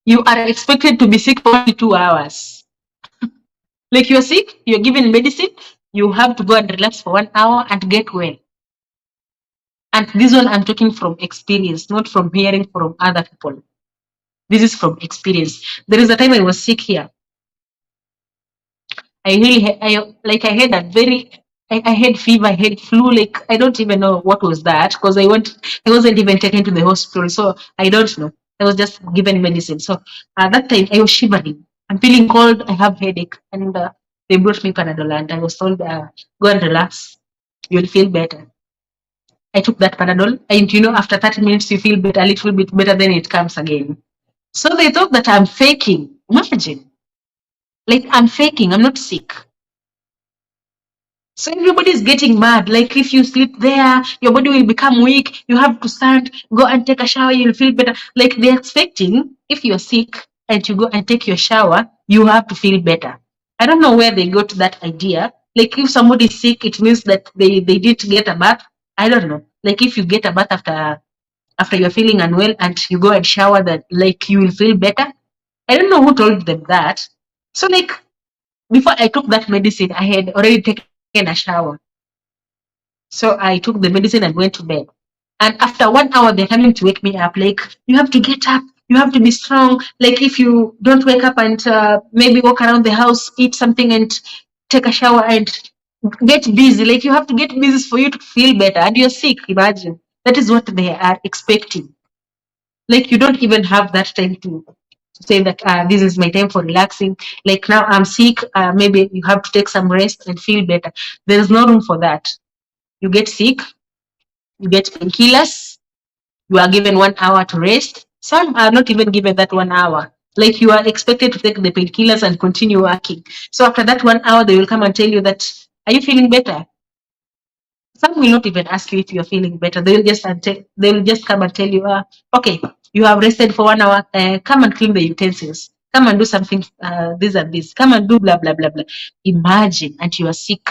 You are expected to be sick for 2 hours. Like you're sick, you're given medicine, you have to go and relax for 1 hour and get well. And this one I'm talking from experience, not from hearing from other people. This is from experience. There is a time I was sick here. I really, I had a very, I had fever, I had flu, like I don't even know what was that, because I wasn't even taken to the hospital, so I don't know. I was just given medicine. So at that time I was shivering. I'm feeling cold. I have headache, and they brought me Panadol, and I was told, go and relax. You'll feel better. I took that Panadol, and after 30 minutes you feel better, a little bit better, then it comes again. So they thought that I'm faking. Imagine, like I'm faking. I'm not sick. So everybody is getting mad. Like if you sleep there, your body will become weak. You have to stand, go and take a shower, you'll feel better. Like they're expecting if you're sick and you go and take your shower, you have to feel better. I don't know where they got that idea. Like if somebody is sick, it means that they didn't get a bath. I don't know. Like if you get a bath after you're feeling unwell and you go and shower, that like you will feel better. I don't know who told them that. So like before I took that medicine, I had already taken a shower. So I took the medicine and went to bed. And after 1 hour, they're coming to wake me up. Like, you have to get up. You have to be strong. Like, if you don't wake up and maybe walk around the house, eat something and take a shower and get busy. Like, you have to get busy for you to feel better. And you're sick, imagine. That is what they are expecting. Like, you don't even have that time to say that this is my time for relaxing. Like now I'm sick, maybe you have to take some rest and feel better. There is no room for that. You get sick, you get painkillers, you are given 1 hour to rest. Some are not even given that 1 hour. Like you are expected to take the painkillers and continue working. So after that 1 hour, they will come and tell you that, are you feeling better? Some will not even ask you if you're feeling better. They will just come and tell you, okay, you have rested for 1 hour. Come and clean the utensils. come and do something, this and this, come and do blah, blah, blah, blah. Imagine, and you are sick.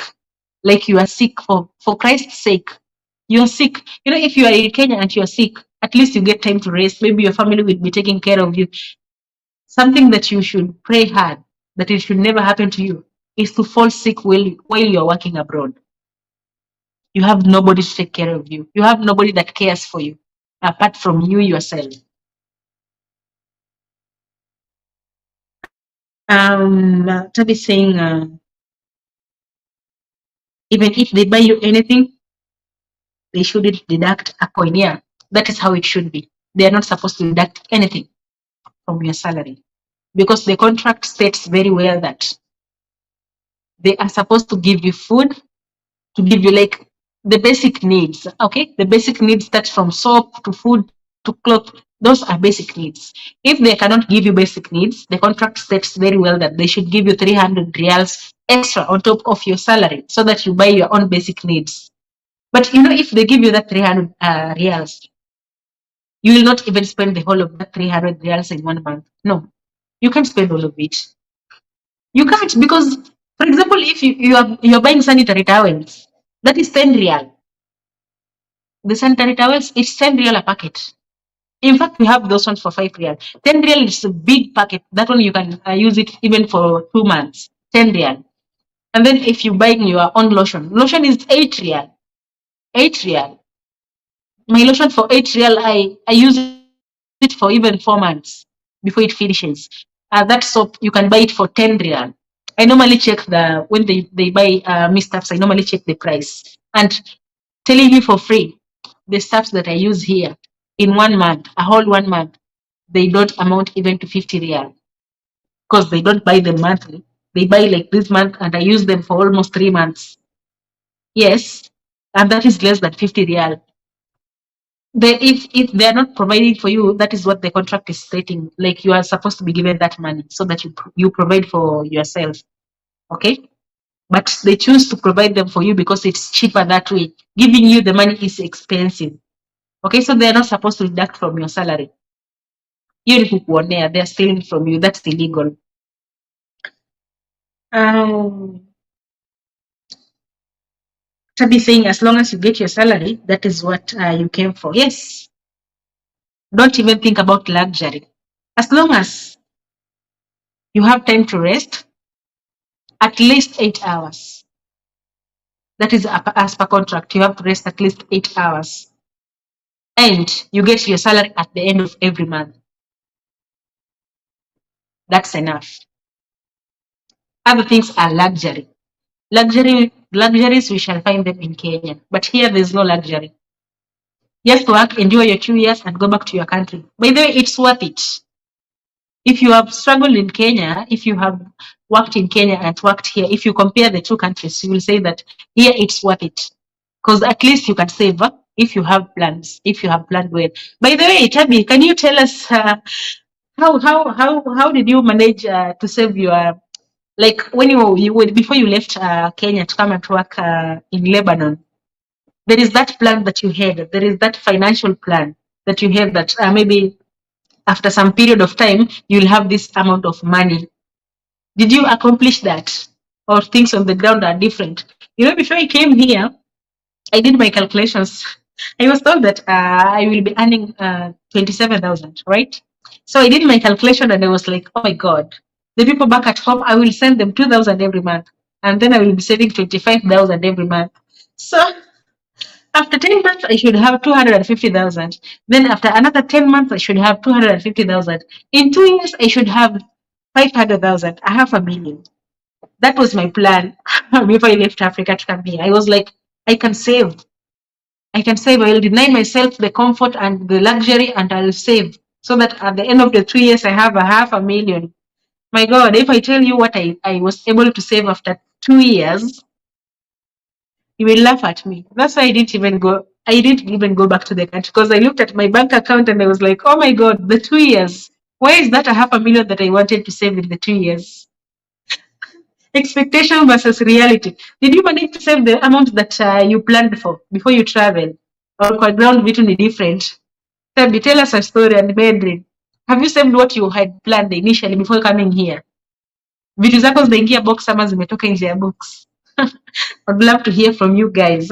Like you are sick for Christ's sake. You are sick. You know, if you are in Kenya and you are sick, at least you get time to rest. Maybe your family will be taking care of you. Something that you should pray hard, that it should never happen to you, is to fall sick while you're working abroad. You have nobody to take care of you. You have nobody that cares for you apart from you yourself. Tabi saying, even if they buy you anything, they shouldn't deduct a coin. Yeah, that is how it should be. They are not supposed to deduct anything from your salary, because the contract states very well that they are supposed to give you food, to give you like the basic needs. Okay, the basic needs start from soap to food to cloth. Those are basic needs. If they cannot give you basic needs, the contract states very well that they should give you 300 reals extra on top of your salary so that you buy your own basic needs. But you know, if they give you that 300 reals, you will not even spend the whole of that 300 reals in 1 month. No, you can't spend all of it. You can't, because, for example, if you're buying sanitary towels, that is 10 real. The sanitary towels, it's 10 real a packet. In fact, we have those ones for 5 real. 10 real is a big packet. That one you can use it even for 2 months. 10 real. And then if you buy your own lotion is 8 real. 8 real. My lotion for 8 real, I use it for even 4 months before it finishes. That soap, you can buy it for 10 real. I normally check when they buy me stuffs, I normally check the price. And telling you for free, the stuffs that I use here in 1 month, a whole 1 month, they don't amount even to 50 real, because they don't buy them monthly. They buy like this month and I use them for almost 3 months. Yes, and that is less than 50 real. If they are not providing for you, that is what the contract is stating. Like you are supposed to be given that money so that you provide for yourself. Okay, but they choose to provide them for you because it's cheaper that way. Giving you the money is expensive. Okay, so they are not supposed to deduct from your salary. Hiyo ni kukuonea, they are stealing from you. That's illegal. To be saying, as long as you get your salary, that is what you came for. Yes. Don't even think about luxury. As long as you have time to rest, at least 8 hours. That is as per contract. You have to rest at least 8 hours. And you get your salary at the end of every month. That's enough. Other things are luxury. Luxuries, we shall find them in Kenya. But here, there's no luxury. You have to work, endure your 2 years, and go back to your country. By the way, it's worth it. If you have struggled in Kenya, if you have worked in Kenya and worked here, if you compare the two countries, you will say that here it's worth it. Because at least you can save if you have plans, if you have planned well. By the way, Tabi, can you tell us how did you manage to save your, like when before you left Kenya to come and work in Lebanon? There is that plan that you had. There is that financial plan that you had that maybe after some period of time, you'll have this amount of money. Did you accomplish that? Or things on the ground are different? You know, before I came here, I did my calculations. I was told that I will be earning 27,000, right? So I did my calculation and I was like, oh my God, the people back at home, I will send them 2,000 every month. And then I will be saving 25,000 every month. So after 10 months, I should have 250,000. Then after another 10 months, I should have 250,000. In 2 years, I should have 500,000, a half a million. That was my plan before I left Africa to come here. I was like, I can save. I can save. I will deny myself the comfort and the luxury and I'll save. So that at the end of the 2 years, I have a half a million. My God, if I tell you what I was able to save after 2 years, you will laugh at me. That's why I didn't even go back to the country, because I looked at my bank account and I was like, oh my God, the 2 years. Why is that a half a million that I wanted to save in the 2 years? Expectation versus reality. Did you manage to save the amount that you planned for before you travel? Or kwa ground vitu ni different? Tell us a story and Bedrin. Have you saved what you had planned initially before coming here? Vitu zako zinaingia box ama zimetoka nje ya box? I'd love to hear from you guys.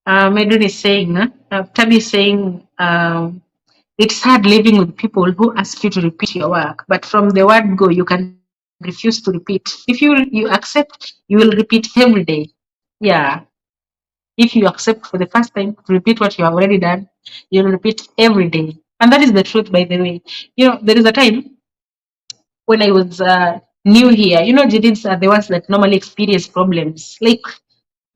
Medun is saying, Tabi is saying, it's hard living with people who ask you to repeat your work, but from the word go, you can refuse to repeat. If you accept, you will repeat every day. Yeah. If you accept for the first time to repeat what you have already done, you'll repeat every day. And that is the truth, by the way. You know, there is a time when I was new here, you know, Jadins are the ones that normally experience problems. Like,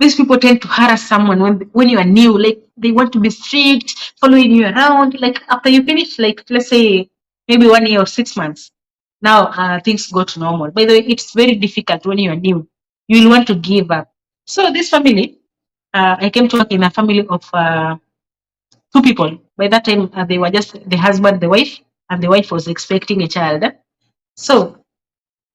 these people tend to harass someone when you are new, like they want to be strict, following you around. Like after you finish, like let's say maybe 1 year or 6 months, now things go to normal. By the way, it's very difficult when you are new. You will want to give up. So this family, I came to work in a family of 2 people. By that time, they were just the husband, the wife, and the wife was expecting a child. So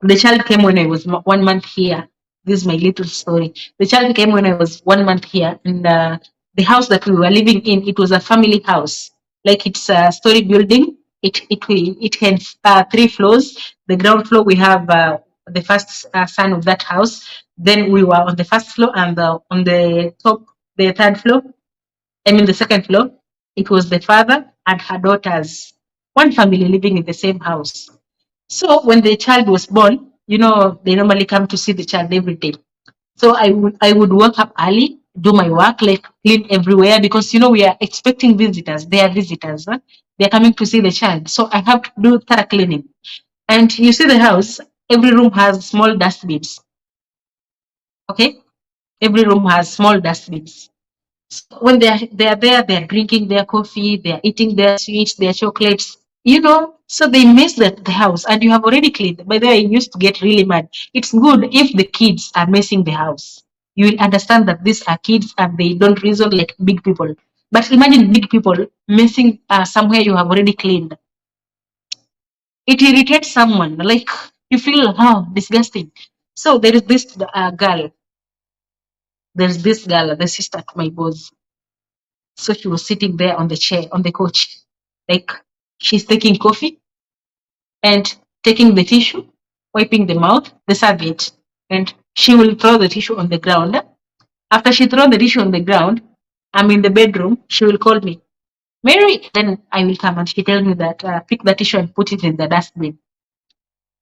the child came when I was 1 month here. This is my little story. The child came when I was 1 month here, and the house that we were living in, it was a family house. Like it's a story building. It had 3 floors. The ground floor we have the first son of that house. Then we were on the first floor, and on the top, the third floor. I mean the second floor. It was the father and her daughters. One family living in the same house. So when the child was born, you know, they normally come to see the child every day. So I would wake up early, do my work, like clean everywhere because you know we are expecting visitors. They are visitors. Huh? They are coming to see the child. So I have to do thorough cleaning. And you see the house, every room has small dustbins. Okay? Every room has small dustbins. So when they are there, they are drinking their coffee, they are eating their sweets, their chocolates, you know, so they mess the house and you have already cleaned. By the way, I used to get really mad. It's good if the kids are messing the house. You will understand that these are kids and they don't reason like big people. But imagine big people messing somewhere you have already cleaned. It irritates someone, like you feel, oh, disgusting. So there is this girl. There's this girl, the sister to my boss. So she was sitting there on the chair, on the couch, like she's taking coffee and taking the tissue, wiping the mouth, the serviette, and she will throw the tissue on the ground. After she throws the tissue on the ground, I'm in the bedroom. She will call me, Mary. Then I will come and she tells me that pick the tissue and put it in the dustbin.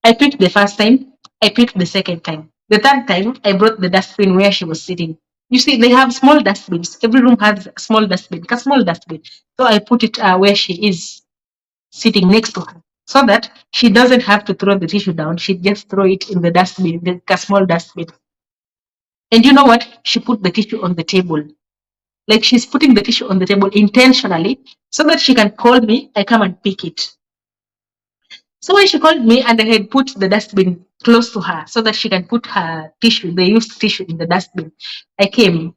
I picked the first time. I picked the second time. The third time, I brought the dustbin where she was sitting. You see, they have small dustbins. Every room has a small dustbin, a small dustbin. So I put it where she is sitting next to her, so that she doesn't have to throw the tissue down. She just throw it in the dustbin, a small dustbin. And you know what? She put the tissue on the table. Like she's putting the tissue on the table intentionally so that she can call me. I come and pick it. So when she called me and I had put the dustbin close to her so that she can put her tissue, the used tissue in the dustbin, I came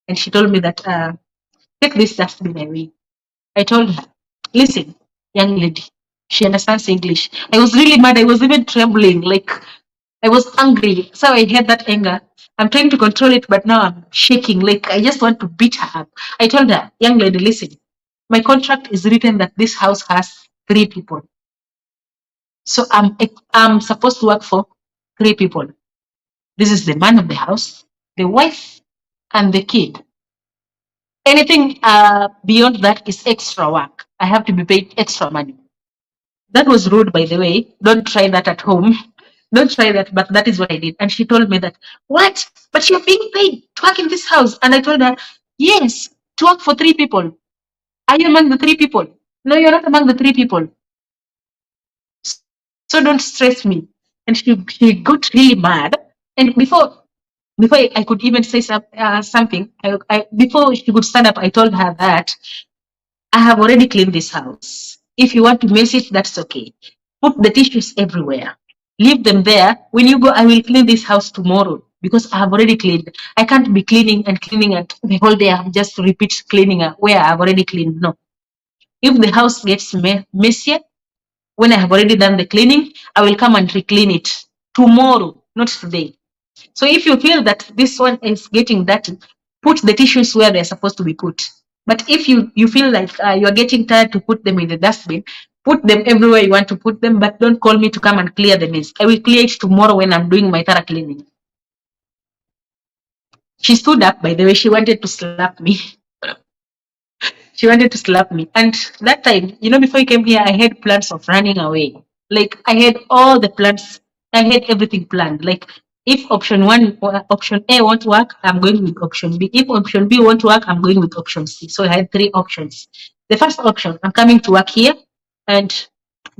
and she told me that take this dustbin away. I told her, listen, young lady, she understands English. I was really mad. I was even trembling, like I was angry. So I had that anger. I'm trying to control it, but now I'm shaking. Like I just want to beat her up. I told her, young lady, listen, my contract is written that this house has 3 people. So I'm supposed to work for 3 people. This is the man of the house, the wife, and the kid. Anything beyond that is extra work. I have to be paid extra money. That was rude, by the way. Don't try that at home. Don't try that, but that is what I did. And she told me that, what? But you're being paid to work in this house. And I told her, yes, to work for 3 people. Are you among the 3 people? No, you're not among the 3 people. So don't stress me. And she got really mad. And before I could even say something, before she could stand up, I told her that I have already cleaned this house. If you want to mess it, that's okay. Put the tissues everywhere. Leave them there. When you go, I will clean this house tomorrow because I have already cleaned. I can't be cleaning and the whole day. I'm just repeat cleaning where I've already cleaned. No. If the house gets messier, when I have already done the cleaning, I will come and reclean it tomorrow, not today. So if you feel that this one is getting dirty, put the tissues where they're supposed to be put. But if you feel like you're getting tired to put them in the dustbin, put them everywhere you want to put them, but don't call me to come and clear the mess. I will clear it tomorrow when I'm doing my thorough cleaning. She stood up, by the way, she wanted to slap me. She wanted to slap me. And that time, before you came here, I had plans of running away. Like, I had all the plans, I had everything planned. Like, if option A won't work, I'm going with option B. If option B won't work, I'm going with option C. So I had 3 options. The first option, I'm coming to work here, and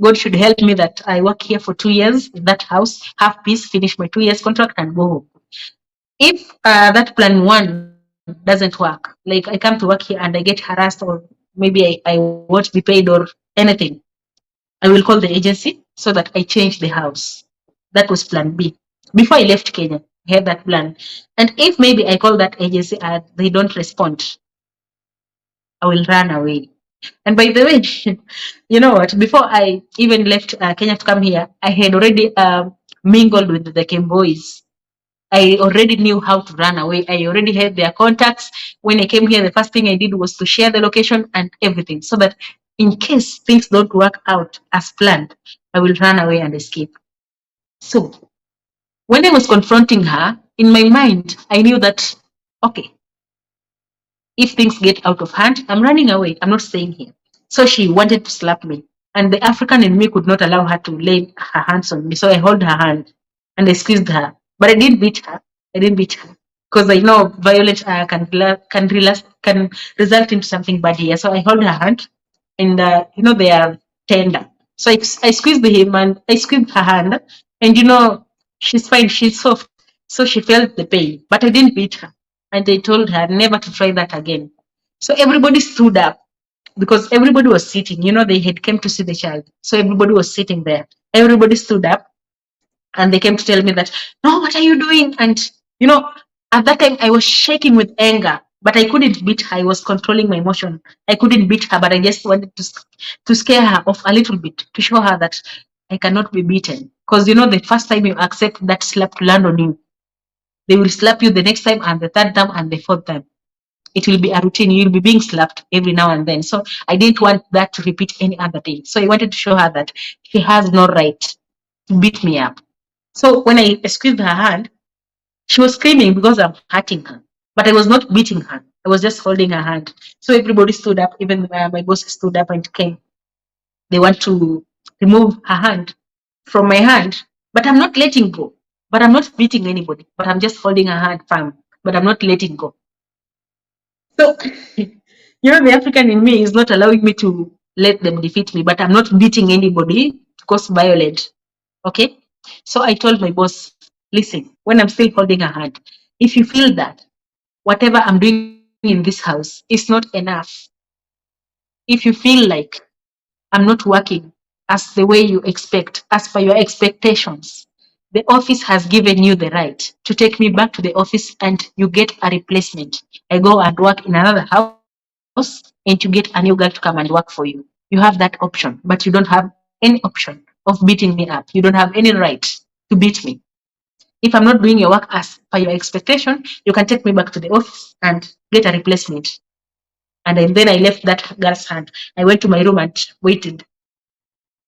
God should help me that I work here for 2 years in that house, have peace, finish my 2 years contract, and go home. If that plan 1 doesn't work, like I come to work here and I get harassed, or maybe I won't be paid or anything, I will call the agency so that I change the house. That was plan B. Before I left Kenya, I had that plan. And if maybe I call that agency and they don't respond, I will run away. And by the way, you know what? Before I even left Kenya to come here, I had already mingled with the Kemboys. I already knew how to run away. I already had their contacts. When I came here, the first thing I did was to share the location and everything, so that in case things don't work out as planned, I will run away and escape. So when I was confronting her, in my mind, I knew that, okay, if things get out of hand, I'm running away. I'm not staying here. So she wanted to slap me. And the African in me could not allow her to lay her hands on me. So I held her hand and I squeezed her. But I didn't beat her. I didn't beat her. Because I know violence can result into something bad here. So I held her hand, and they are tender. So I squeezed him and I squeezed her hand, and she's fine, she's soft. So she felt the pain, but I didn't beat her. And I told her never to try that again. So everybody stood up because everybody was sitting. They had came to see the child. So everybody was sitting there. Everybody stood up and they came to tell me that, no, what are you doing? And, at that time I was shaking with anger, but I couldn't beat her. I was controlling my emotion. I couldn't beat her, but I just wanted to scare her off a little bit, to show her that I cannot be beaten. Because, the first time you accept that slap to land on you, they will slap you the next time and the third time and the fourth time. It will be a routine. You'll be being slapped every now and then. So I didn't want that to repeat any other day. So I wanted to show her that she has no right to beat me up. So when I squeezed her hand, she was screaming because I'm hurting her. But I was not beating her. I was just holding her hand. So everybody stood up. Even my boss stood up and came. They want to remove her hand from my hand, but I'm not letting go. But I'm not beating anybody. But I'm just holding her hand firm. But I'm not letting go. So, the African in me is not allowing me to let them defeat me, but I'm not beating anybody to cause violence. Okay? So I told my boss, listen, when I'm still holding her hand, if you feel that whatever I'm doing in this house is not enough, if you feel like I'm not working as the way you expect, as per your expectations, the office has given you the right to take me back to the office and you get a replacement. I go and work in another house and you get a new girl to come and work for you. You have that option, but you don't have any option of beating me up. You don't have any right to beat me. If I'm not doing your work as per your expectation, you can take me back to the office and get a replacement. And then I left that girl's hand. I went to my room and waited.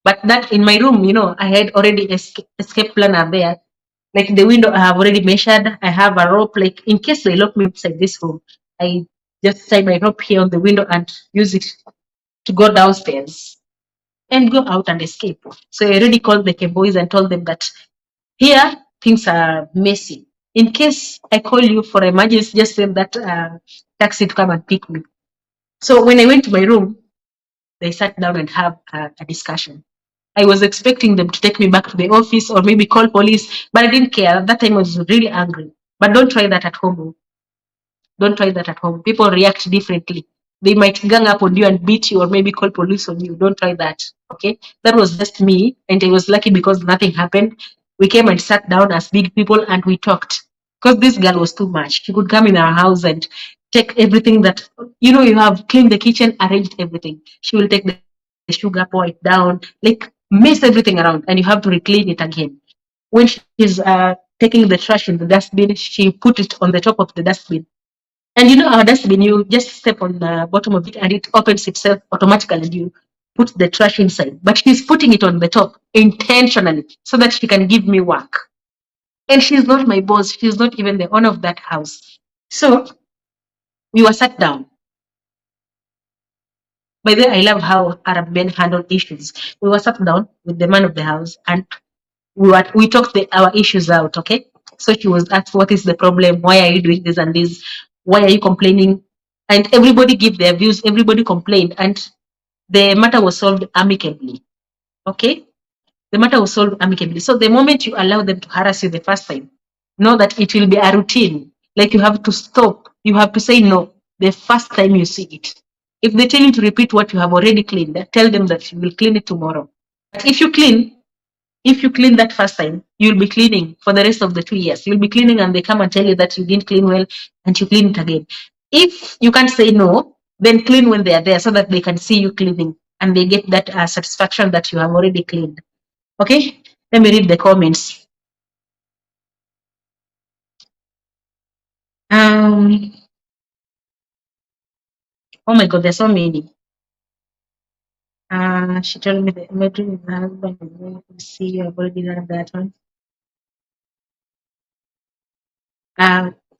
But that in my room, I had already escape planner there. Like the window, I have already measured. I have a rope. Like in case they lock me inside this room, I just tie my rope here on the window and use it to go downstairs and go out and escape. So I already called the boys and told them that here things are messy. In case I call you for emergency, just send that taxi to come and pick me. So when I went to my room, they sat down and have a discussion. I was expecting them to take me back to the office or maybe call police, but I didn't care. At that time, I was really angry. But don't try that at home. Don't try that at home. People react differently. They might gang up on you and beat you or maybe call police on you. Don't try that. Okay? That was just me. And I was lucky because nothing happened. We came and sat down as big people and we talked. Because this girl was too much. She could come in our house and take everything that, you have cleaned the kitchen, arranged everything. She will take the sugar, pour it down, like mess everything around, and you have to reclean it again. When she's taking the trash in the dustbin, she put it on the top of the dustbin. And you know our dustbin, you just step on the bottom of it and it opens itself automatically and you put the trash inside. But she's putting it on the top intentionally so that she can give me work. And she's not my boss. She's not even the owner of that house. So we were sat down. By the way, I love how Arab men handle issues. We were sat down with the man of the house and we talked our issues out, okay? So she was asked, what is the problem? Why are you doing this and this? Why are you complaining? And everybody give their views, everybody complained, and the matter was solved amicably. Okay? The matter was solved amicably. So the moment you allow them to harass you the first time, know that it will be a routine. Like you have to stop, you have to say no the first time you see it. If they tell you to repeat what you have already cleaned, tell them that you will clean it tomorrow. But if you clean that first time, you'll be cleaning for the rest of the 2 years. You'll be cleaning and they come and tell you that you didn't clean well and you clean it again. If you can't say no, then clean when they are there so that they can see you cleaning and they get that satisfaction that you have already cleaned. Okay, let me read the comments. Oh my God, there's so many. She told me that meeting with her husband is going to see. I've already done that one.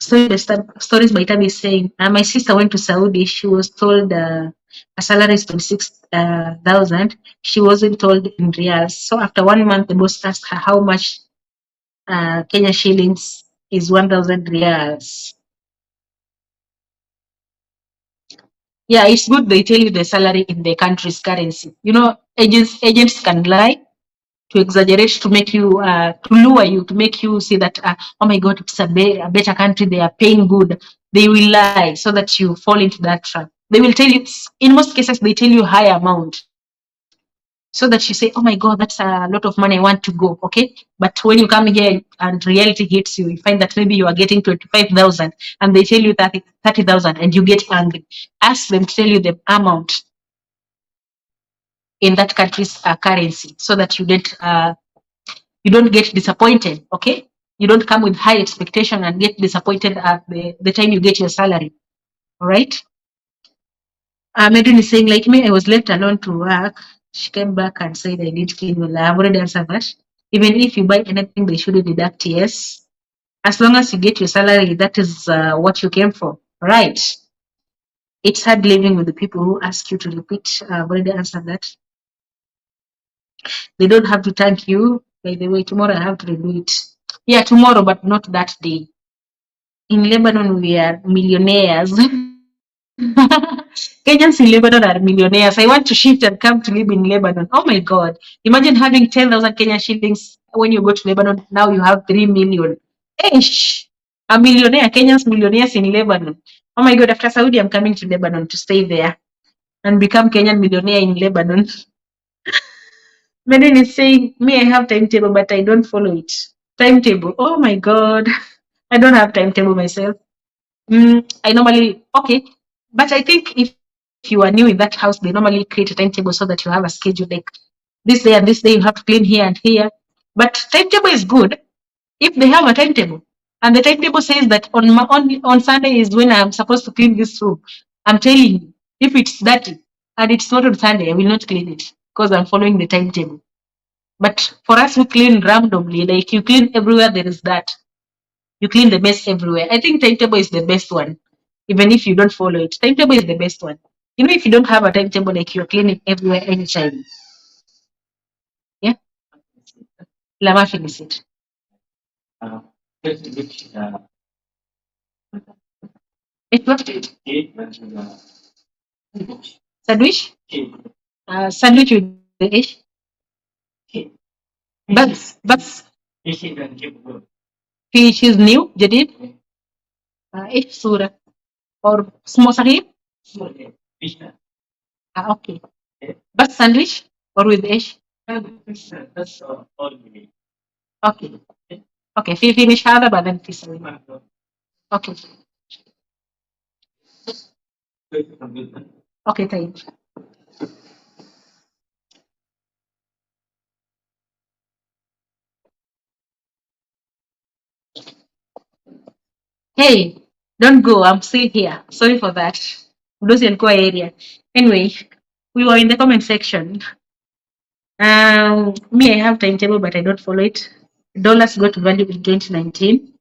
So the stories by Tabi is saying, my sister went to Saudi. She was told her salary is 26,000. She wasn't told in reals. So after 1 month, the boss asked her how much Kenya shillings is 1,000 reals. Yeah, it's good they tell you the salary in the country's currency. You know, agents can lie to exaggerate to make you to lure you to make you see that oh my God, it's a better country, they are paying good. They will lie so that you fall into that trap. They will tell you, in most cases they tell you high amount so that you say, oh my God, that's a lot of money, I want to go. Okay, but when you come here and reality hits you, you find that maybe you are getting 25,000 and they tell you 30,000 and you get angry. Ask them to tell you the amount in that country's currency so that you don't get disappointed. Okay, you don't come with high expectation and get disappointed at the time you get your salary. All right. Medrin is saying, like me, I was left alone to work. She came back and said I did clean well. I've already answered that. Even if you buy anything, they shouldn't deduct. Yes, as long as you get your salary, that is what you came for. Right. It's hard living with the people who ask you to repeat. I've already answered that. They don't have to thank you. By the way, tomorrow I have to redo it. Yeah, tomorrow, but not that day. In Lebanon, we are millionaires. Kenyans in Lebanon are millionaires. I want to shift and come to live in Lebanon. Oh my God. Imagine having 10,000 Kenyan shillings when you go to Lebanon. Now you have 3 million. Ish. A millionaire. Kenyans millionaires in Lebanon. Oh my God. After Saudi, I'm coming to Lebanon to stay there and become Kenyan millionaire in Lebanon. Menen is saying, me, I have timetable, but I don't follow it. Timetable. Oh my God. I don't have timetable myself. I normally, okay. But I think if you are new in that house, they normally create a timetable so that you have a schedule like this day and this day you have to clean here and here. But timetable is good if they have a timetable. And the timetable says that on Sunday is when I'm supposed to clean this room. I'm telling you, if it's dirty and it's not on Sunday, I will not clean it because I'm following the timetable. But for us who clean randomly, like you clean everywhere there is that. You clean the mess everywhere. I think timetable is the best one, even if you don't follow it. Timetable is the best one. You know, if you don't have a timetable, like you're cleaning everywhere anytime. Yeah. Lama finish it. It what? Sandwich? Sandwich with the ish. But fish is new, jadid. Ish surah. Or small sahib? Okay. But sandwich or with ish? Okay. Okay. Finish هذا بعدين في سوي. Okay. Okay. طيب. Hey, don't go. I'm still here. Sorry for that. Those in core area. Anyway, we were in the comment section. Me, I have timetable, but I don't follow it. Dollars got value in 2019.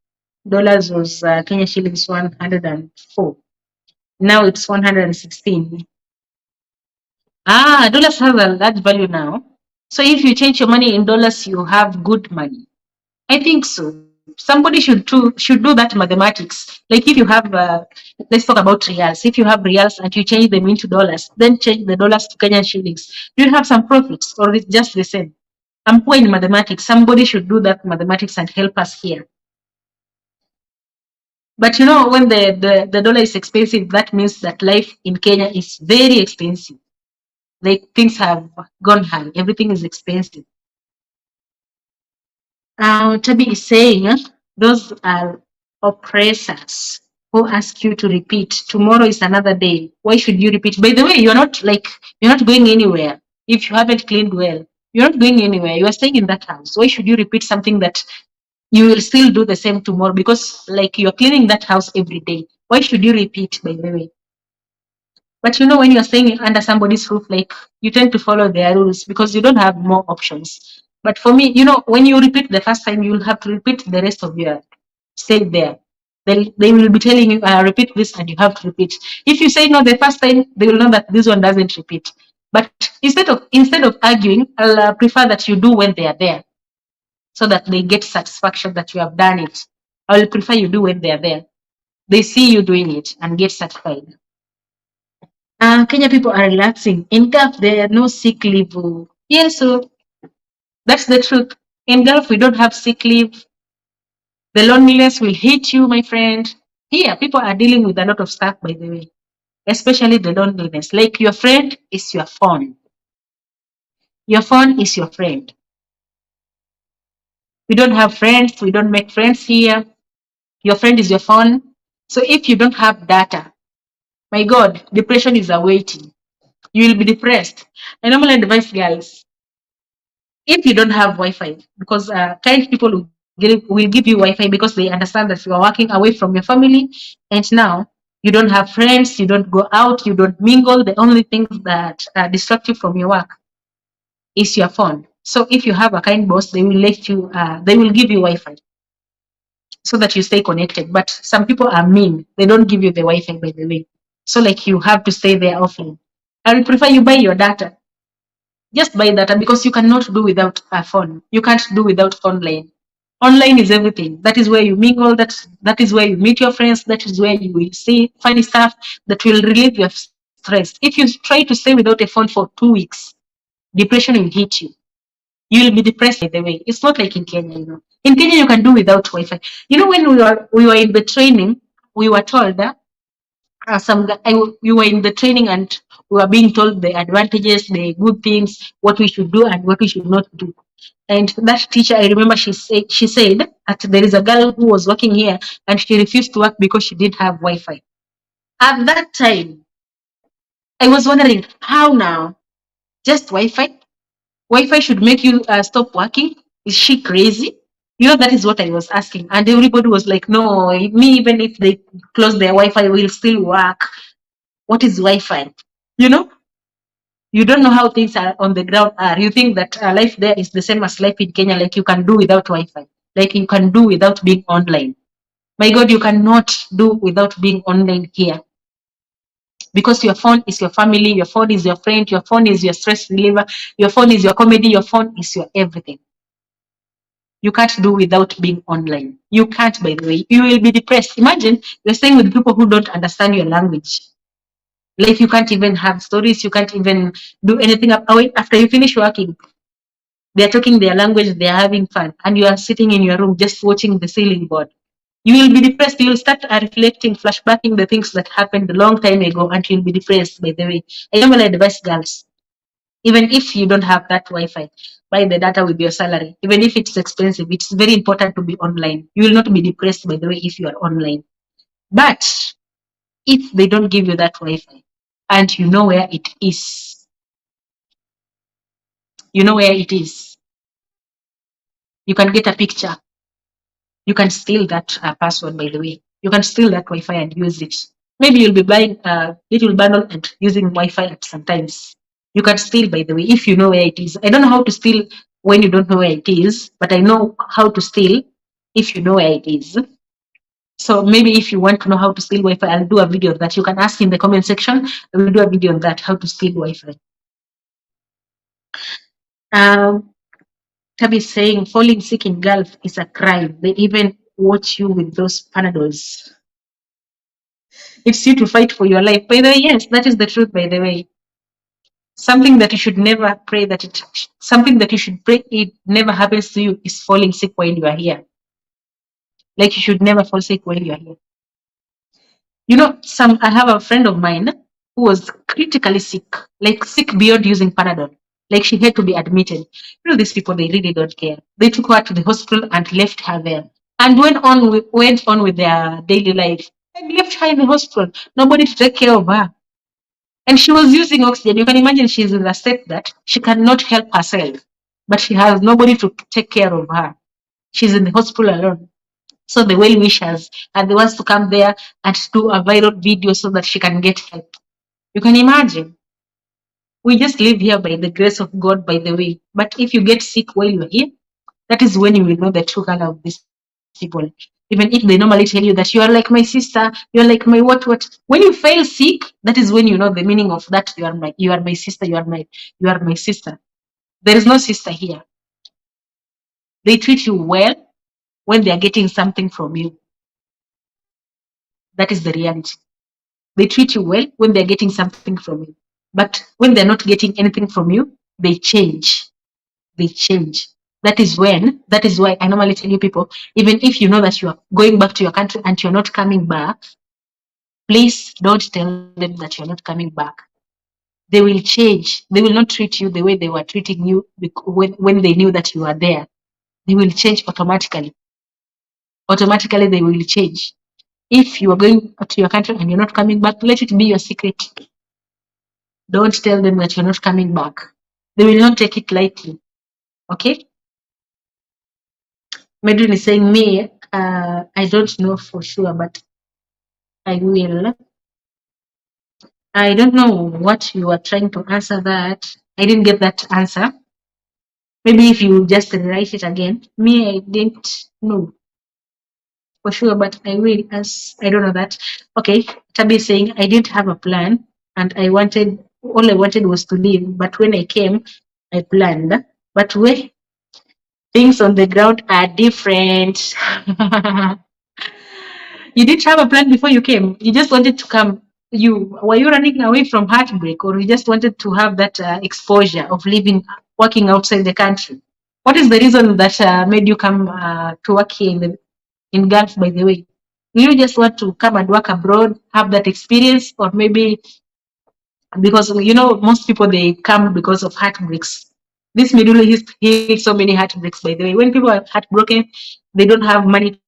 Dollars was Kenya shillings 104. Now it's 116. Dollars have that value now. So if you change your money in dollars, you have good money. I think so. Somebody should do that mathematics. Like if you have, let's talk about reals. If you have reals and you change them into dollars, then change the dollars to Kenyan shillings, do you have some profits or it's just the same? I'm poor in mathematics. Somebody should do that mathematics and help us here. But you know, when the dollar is expensive, that means that life in Kenya is very expensive. Like things have gone high. Everything is expensive. Tabi is saying those are oppressors who ask you to repeat. Tomorrow is another day. Why should you repeat? By the way, you're not going anywhere. If you haven't cleaned well, you're not going anywhere. You are staying in that house. Why should you repeat something that you will still do the same tomorrow? Because like you're cleaning that house every day. Why should you repeat, by the way? But you know, when you're staying under somebody's roof, like you tend to follow their rules because you don't have more options. But for me, you know, when you repeat the first time, you'll have to repeat the rest of your stay there. They will be telling you, repeat this, and you have to repeat. If you say no the first time, they will know that this one doesn't repeat. But instead of arguing, I'll prefer that you do when they are there, so that they get satisfaction that you have done it. I will prefer you do when they are there. They see you doing it and get satisfied. Kenya people are relaxing. In Gulf, there are no sick leave. Yes, so that's the truth. In Gulf, we don't have sick leave. The loneliness will hit you, my friend. Here, people are dealing with a lot of stuff, by the way, especially the loneliness. Like your friend is your phone. Your phone is your friend. We don't have friends. We don't make friends here. Your friend is your phone. So if you don't have data, my God, depression is awaiting. You will be depressed. I normally advise girls, if you don't have Wi-Fi, because kind people will give you Wi-Fi because they understand that you are working away from your family, and now you don't have friends, you don't go out, you don't mingle. The only thing that distract you from your work is your phone. So if you have a kind boss, they will they will give you Wi-Fi so that you stay connected. But some people are mean; they don't give you the Wi-Fi, by the way. So like you have to stay there often. I would prefer you buy your data. Just buy data because you cannot do without a phone. You can't do without online. Online is everything. That is where you mingle. That is where you meet your friends. That is where you will see funny stuff that will relieve your stress. If you try to stay without a phone for 2 weeks, depression will hit you. You will be depressed, by the way. It's not like in Kenya, you know. In Kenya, you can do without Wi-Fi. You know, when we were in the training, we were told that we were in the training and we were being told the advantages, the good things, what we should do and what we should not do. And that teacher, I remember she said that there is a girl who was working here and she refused to work because she didn't have Wi-Fi. At that time, I was wondering, how now? Just Wi-Fi? Wi-Fi should make you stop working? Is she crazy? You know, that is what I was asking. And everybody was like, no, me, even if they close their Wi-Fi, will still work. What is Wi-Fi? You know, you don't know how things are on the ground are. You think that life there is the same as life in Kenya, like you can do without Wi-Fi, like you can do without being online. My God, you cannot do without being online here because your phone is your family, your phone is your friend, your phone is your stress reliever, your phone is your comedy, your phone is your everything. You can't do without being online. You can't, by the way. You will be depressed. Imagine you're staying with people who don't understand your language. Like you can't even have stories, you can't even do anything after you finish working. They're talking their language, they're having fun, and you are sitting in your room just watching the ceiling board. You will be depressed. You will start reflecting, flashbacking the things that happened a long time ago, and you'll be depressed, by the way. I normally advise girls, even if you don't have that Wi-Fi, buy the data with your salary. Even if it's expensive, it's very important to be online. You will not be depressed, by the way, if you are online. But if they don't give you that Wi-Fi and you know where it is, you know where it is, you can get a picture. You can steal that password, by the way. You can steal that Wi-Fi and use it. Maybe you'll be buying a little bundle and using Wi-Fi at sometimes. You can steal, by the way, if you know where it is. I don't know how to steal when you don't know where it is, but I know how to steal if you know where it is. So maybe if you want to know how to steal Wi-Fi, I'll do a video of that. You can ask in the comment section. I will do a video on that, how to steal Wi-Fi. Tabi is saying falling sick in Gulf is a crime. They even watch you with those Panadols. It's you to fight for your life. By the way, yes, that is the truth, by the way. Something that you should never pray that it, something that you should pray it never happens to you is falling sick while you are here. Like you should never fall sick while you are here. You know, I have a friend of mine who was critically sick, like sick beyond using Panadol. Like she had to be admitted. You know, these people, they really don't care. They took her to the hospital and left her there and went on with their daily life and left her in the hospital. Nobody to take care of her. And she was using oxygen. You can imagine she's in a state that she cannot help herself, but she has nobody to take care of her. She's in the hospital alone. So the well wishers are the ones to come there and do a viral video so that she can get help. You can imagine. We just live here by the grace of God, by the way. But if you get sick while you're here, that is when you will know the true color of these people. Even if they normally tell you that you are like my sister, you are like my what. When you feel sick, that is when you know the meaning of that. You are my sister. You are my sister. There is no sister here. They treat you well when they are getting something from you. That is the reality. They treat you well when they're getting something from you. But when they're not getting anything from you, they change. They change. That is why I normally tell you people, even if you know that you are going back to your country and you're not coming back, please don't tell them that you're not coming back. They will change. They will not treat you the way they were treating you when they knew that you are there. They will change automatically. Automatically, they will change. If you are going to your country and you're not coming back, let it be your secret. Don't tell them that you're not coming back. They will not take it lightly. Okay? Medrin is saying, me, I don't know for sure, but I will. I don't know what you are trying to answer that. I didn't get that answer. Maybe if you just write it again. Me, I didn't know for sure, but I will, as I don't know that. Okay, Tabi is saying, I didn't have a plan and all I wanted was to leave, but when I came, I planned. But where things on the ground are different. You didn't have a plan before you came. You just wanted to come. Were you running away from heartbreak, or you just wanted to have that exposure of working outside the country? What is the reason that made you come to work here in Gulf? By the way, do you just want to come and work abroad, have that experience, or maybe because most people, they come because of heartbreaks? This Middle East heals so many heartbreaks. By the way, when people are heartbroken, they don't have money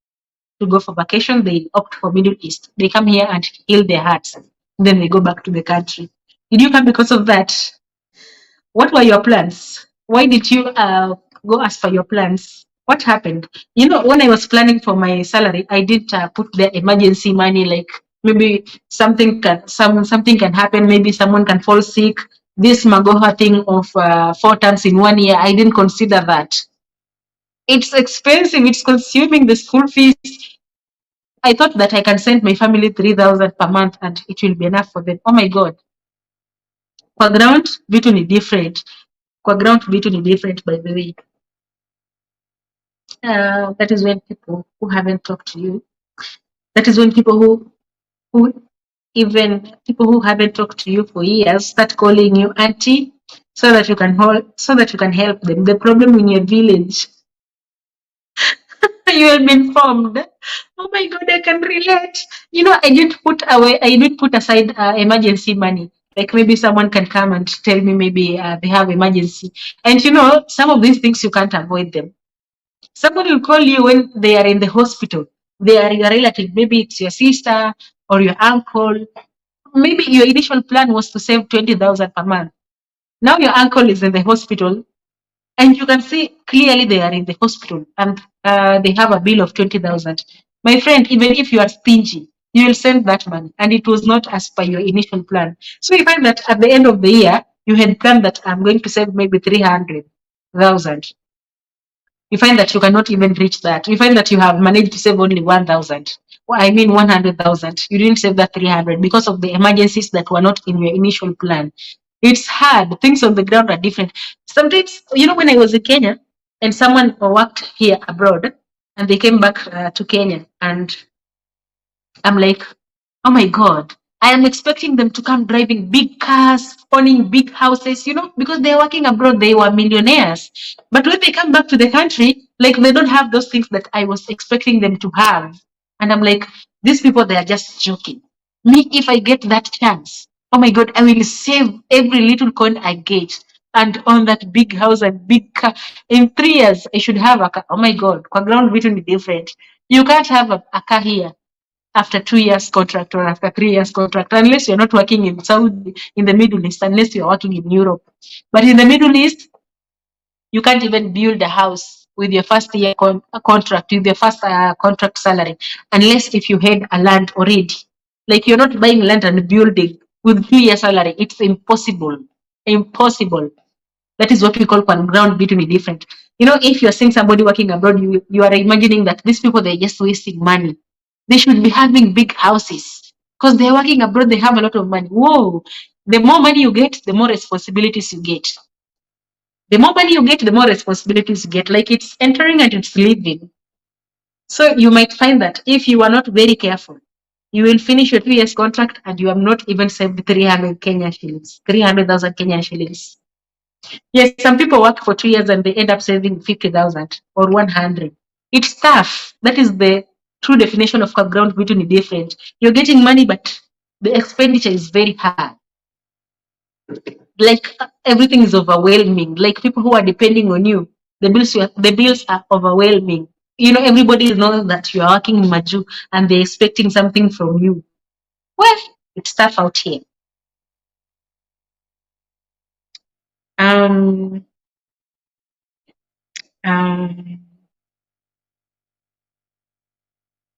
to go for vacation, they opt for Middle East. They come here and heal their hearts. Then they go back to the country. Did you come because of that? What were your plans? Why did you go ask for your plans? What happened? When I was planning for my salary, I did put the emergency money, like maybe something can happen. Maybe someone can fall sick. This Magoha thing of 4 times in 1 year, I didn't consider that. It's expensive. It's consuming the school fees. I thought that I can send my family 3,000 per month and it will be enough for them. Oh my God. Kwa ground, vitu ni different. Kwa ground, vitu ni different, by the way. That is when people who haven't talked to you, that is when people who haven't talked to you for years start calling you auntie so that you can help them. The problem in your village, you will be informed. Oh my God, I can relate. I didn't put aside emergency money. Like maybe someone can come and tell me maybe they have emergency. And some of these things you can't avoid them. Somebody will call you when they are in the hospital. They are your relative. Maybe it's your sister or your uncle. Maybe your initial plan was to save 20,000 per month. Now your uncle is in the hospital and you can see clearly they are in the hospital and they have a bill of 20,000. My friend, even if you are stingy, you will send that money, and it was not as per your initial plan. So you find that at the end of the year, you had planned that I'm going to save maybe 300,000. You find that you cannot even reach that. You find that you have managed to save only 1,000. Well, I mean 100,000. You didn't save that 300 because of the emergencies that were not in your initial plan. It's hard. Things on the ground are different. Sometimes, when I was in Kenya and someone worked here abroad and they came back to Kenya, and I'm like, oh my God, I am expecting them to come driving big cars, owning big houses, because they're working abroad, they were millionaires. But when they come back to the country, like they don't have those things that I was expecting them to have. And I'm like, these people, they are just joking. Me, if I get that chance, oh my God, I will save every little coin I get and own that big house and big car. In 3 years, I should have a car. Oh my God, kwa ground vitu ni different. You can't have a car here after 2 years contract or after 3 years contract, unless you're not working in Saudi, in the Middle East, unless you're working in Europe. But in the Middle East, you can't even build a house with your first year contract, with your first contract salary, unless if you had a land already. Like you're not buying land and building with 2 year salary. It's impossible. Impossible. That is what we call ground between different. If you're seeing somebody working abroad, you are imagining that these people, they're just wasting money. They should be having big houses because they're working abroad. They have a lot of money. Whoa. The more money you get, the more responsibilities you get. The more money you get, the more responsibilities you get. Like it's entering and it's leaving. So you might find that if you are not very careful, you will finish your 2 years contract and you have not even saved 300 Kenya shillings, 300,000 Kenyan shillings. Yes, some people work for 2 years and they end up saving 50,000 or 100. It's tough. That is the true definition of ground between different. You're getting money, but the expenditure is very high. Like everything is overwhelming. Like people who are depending on you, the bills are overwhelming. Everybody knows that you are working in Maju and they're expecting something from you. Well, it's tough out here. Um, um,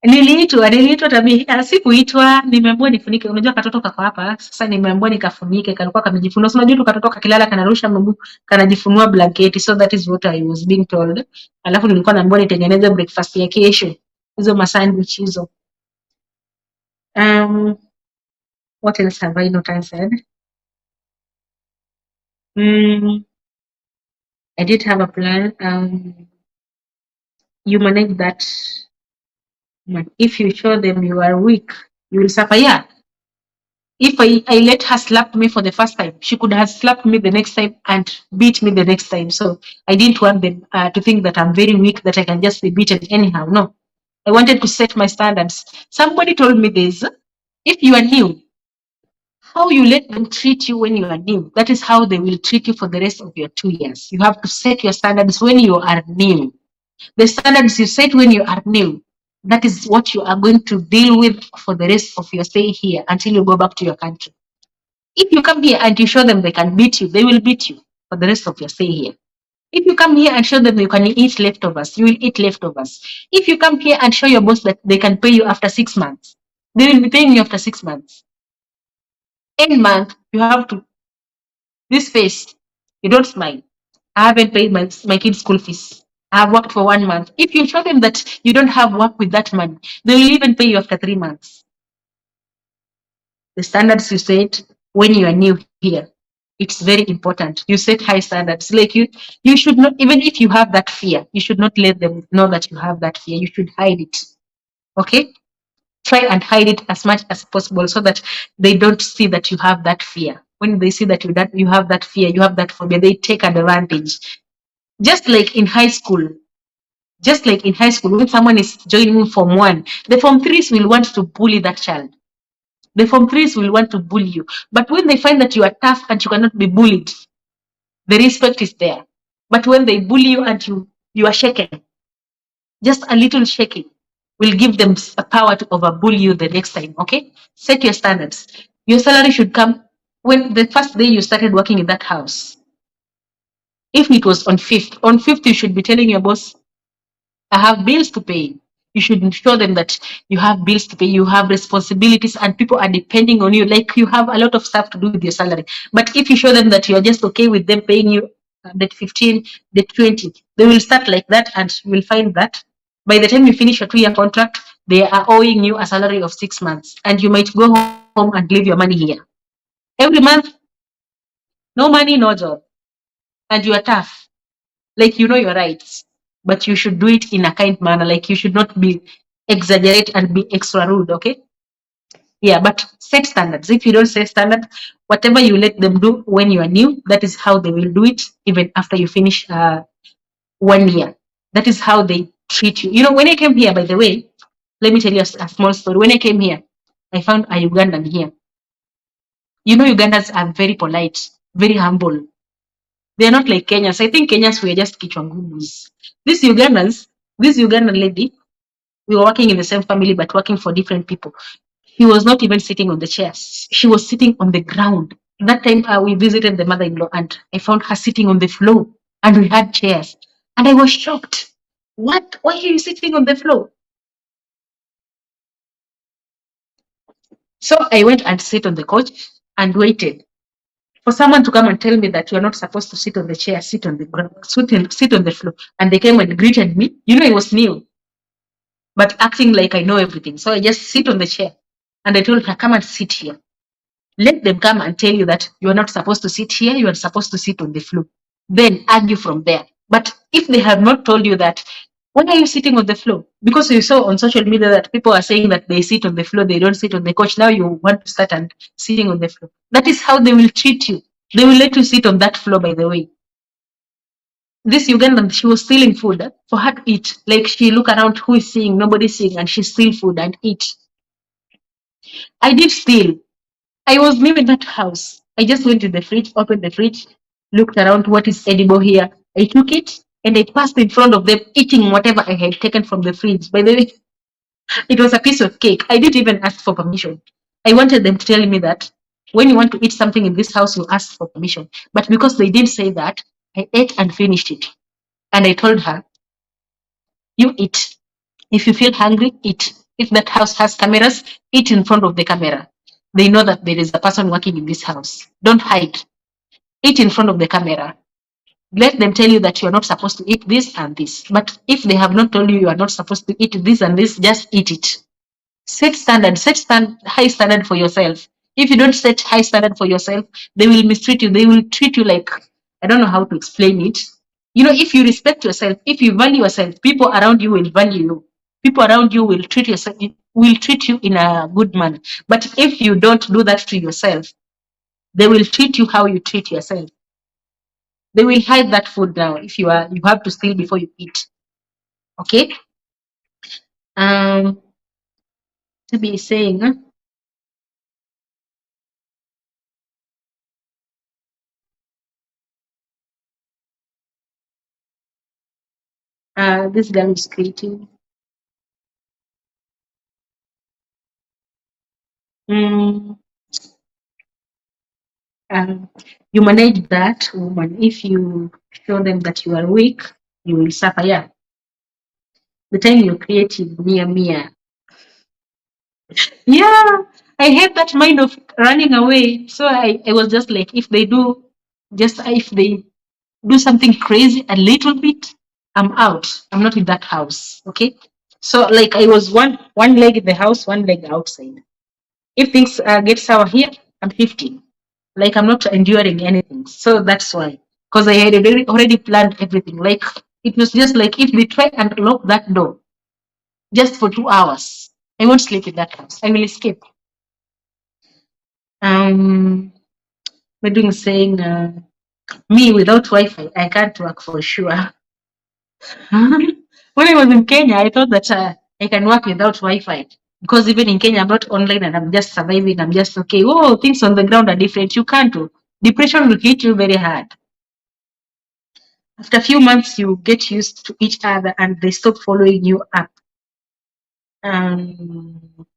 niliitwa tabia, sikuitwa, nimeambiwa nifunike. Unajua katoto kako hapa, sasa nimeambiwa nikafunike, kalikuwa kamejifunua. So unajua katoto kakilala kanarusha mguu, kanajifunua blanketi. So that is what I was being told. Alafu nilikuwa naambiwa nitengeneze breakfast ya kesho. Hizo masandwich hizo. What else have I not answered? I did have a plan. You manage that. If you show them you are weak, you will suffer. Yeah. If I let her slap me for the first time, she could have slapped me the next time and beat me the next time. So I didn't want them to think that I'm very weak, that I can just be beaten anyhow. No, I wanted to set my standards. Somebody told me this: if you are new, how you let them treat you when you are new, that is how they will treat you for the rest of your 2 years. You have to set your standards when you are new. The standards you set when you are new, that is what you are going to deal with for the rest of your stay here until you go back to your country. If you come here and you show them they can beat you, they will beat you for the rest of your stay here. If you come here and show them you can eat leftovers, you will eat leftovers. If you come here and show your boss that they can pay you after 6 months, they will be paying you after 6 months. Any month, you have to, this face, you don't smile. I haven't paid my kids' school fees. I have worked for 1 month. If you show them that you don't have work with that money, they will even pay you after 3 months. The standards you set when you are new here, it's very important. You set high standards. Like you should not, even if you have that fear, you should not let them know that you have that fear. You should hide it. Okay? Try and hide it as much as possible so that they don't see that you have that fear. When they see that you have that fear, you have that phobia, they take advantage. Just like in high school, when someone is joining Form 1, the Form 3s will want to bully that child. The Form 3s will want to bully you. But when they find that you are tough and you cannot be bullied, the respect is there. But when they bully you and you are shaken, just a little shaking will give them a power to overbully you the next time, okay? Set your standards. Your salary should come when the first day you started working in that house. If it was on 5th you should be telling your boss, I have bills to pay. You should show them that you have bills to pay, you have responsibilities, and people are depending on you. Like you have a lot of stuff to do with your salary. But if you show them that you are just okay with them paying you that 15, the 20, they will start like that, and you will find that by the time you finish your 2-year contract, they are owing you a salary of 6 months, and you might go home and leave your money here. Every month, no money, no job, and you are tough. Like you know your rights, but you should do it in a kind manner. Like you should not be exaggerate and be extra rude. Okay, yeah, but set standards. If you don't set standards, whatever you let them do when you are new, that is how they will do it even after you finish 1 year. That is how they treat you. You know, when I came here, by the way, let me tell you a small story. When I came here, I found a Ugandan here. You know, Ugandans are very polite, very humble. They are not like Kenyans. I think Kenyans were just kichwangumus. These Ugandans, this Ugandan lady, we were working in the same family but working for different people. She was not even sitting on the chairs. She was sitting on the ground. That time we visited the mother-in-law and I found her sitting on the floor and we had chairs. And I was shocked. What? Why are you sitting on the floor? So I went and sit on the couch and waited for someone to come and tell me that you're not supposed to sit on the chair, sit on the ground, sit on the floor. And they came and greeted me. You know, I was new, but acting like I know everything. So I just sit on the chair and I told her, come and sit here. Let them come and tell you that you are not supposed to sit here, you are supposed to sit on the floor. Then argue from there. But if they have not told you that, why are you sitting on the floor? Because you saw on social media that people are saying that they sit on the floor, they don't sit on the couch. Now you want to start and sitting on the floor. That is how they will treat you. They will let you sit on that floor, by the way. This Ugandan, she was stealing food for her to eat. Like she look around, who is seeing, nobody's seeing, and she steal food and eat. I did steal. I was new in that house. I just went to the fridge, opened the fridge, looked around what is edible here. I took it and I passed in front of them, eating whatever I had taken from the fridge. By the way, it was a piece of cake. I didn't even ask for permission. I wanted them to tell me that when you want to eat something in this house, you ask for permission. But because they didn't say that, I ate and finished it. And I told her, you eat. If you feel hungry, eat. If that house has cameras, eat in front of the camera. They know that there is a person working in this house. Don't hide. Eat in front of the camera. Let them tell you that you are not supposed to eat this and this. But if they have not told you you are not supposed to eat this and this, just eat it. Set standard, high standard for yourself. If you don't set high standard for yourself, they will mistreat you. They will treat you like, I don't know how to explain it. You know, if you respect yourself, if you value yourself, people around you will value you. People around you will treat you in a good manner. But if you don't do that to yourself, they will treat you how you treat yourself. They will hide that food now if you have to steal before you eat. Okay? To be saying, this girl is creative. Mm, you manage that woman. If you show them that you are weak, you will suffer. Yeah. The time you're creative, Mia. Yeah. I had that mind of running away. So I was just like, if they do something crazy a little bit, I'm out. I'm not in that house. Okay. So like I was one leg in the house, one leg outside. If things get sour here, I'm 50. Like I'm not enduring anything. So that's why. Because I had already planned everything. Like it was just like if they try and lock that door just for 2 hours, I won't sleep in that house. I will escape. We're doing saying me without Wi-Fi, I can't work for sure. When I was in Kenya, I thought that I can work without Wi-Fi because even in Kenya, I'm not online and I'm just surviving. I'm just okay. Oh, things on the ground are different. You can't do. Depression will hit you very hard. After a few months, you get used to each other and they stop following you up.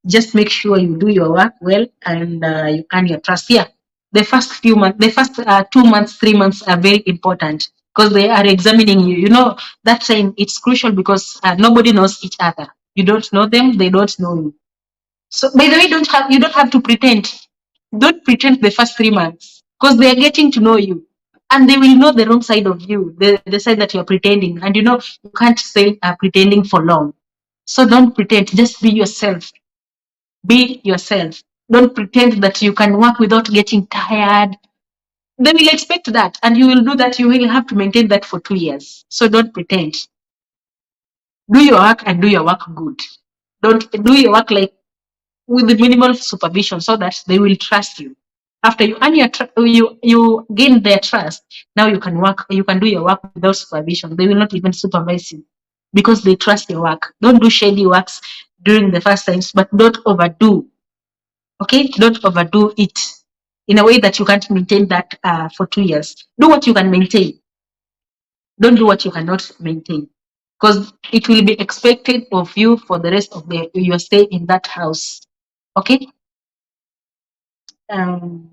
Just make sure you do your work well and you earn your trust. Yeah, the first 2 months, 3 months are very important because they are examining you. You know, that time it's crucial because nobody knows each other. You don't know them, they don't know you. So by the way, you don't have to pretend. Don't pretend the first 3 months because they are getting to know you. And they will know the wrong side of you, the side that you're pretending. And you can't stay pretending for long. So don't pretend, just be yourself. Be yourself. Don't pretend that you can work without getting tired. They will expect that, and you will do that. You will have to maintain that for 2 years. So don't pretend. Do your work and do your work good. Don't do your work like with the minimal supervision so that they will trust you. After you earn you gain their trust, now you can do your work without supervision. They will not even supervise you because they trust your work. Don't do shady works during the first times, but don't overdo. Okay, don't overdo it in a way that you can't maintain that for 2 years. Do what you can maintain. Don't do what you cannot maintain, because it will be expected of you for the rest of your stay in that house. Okay, um,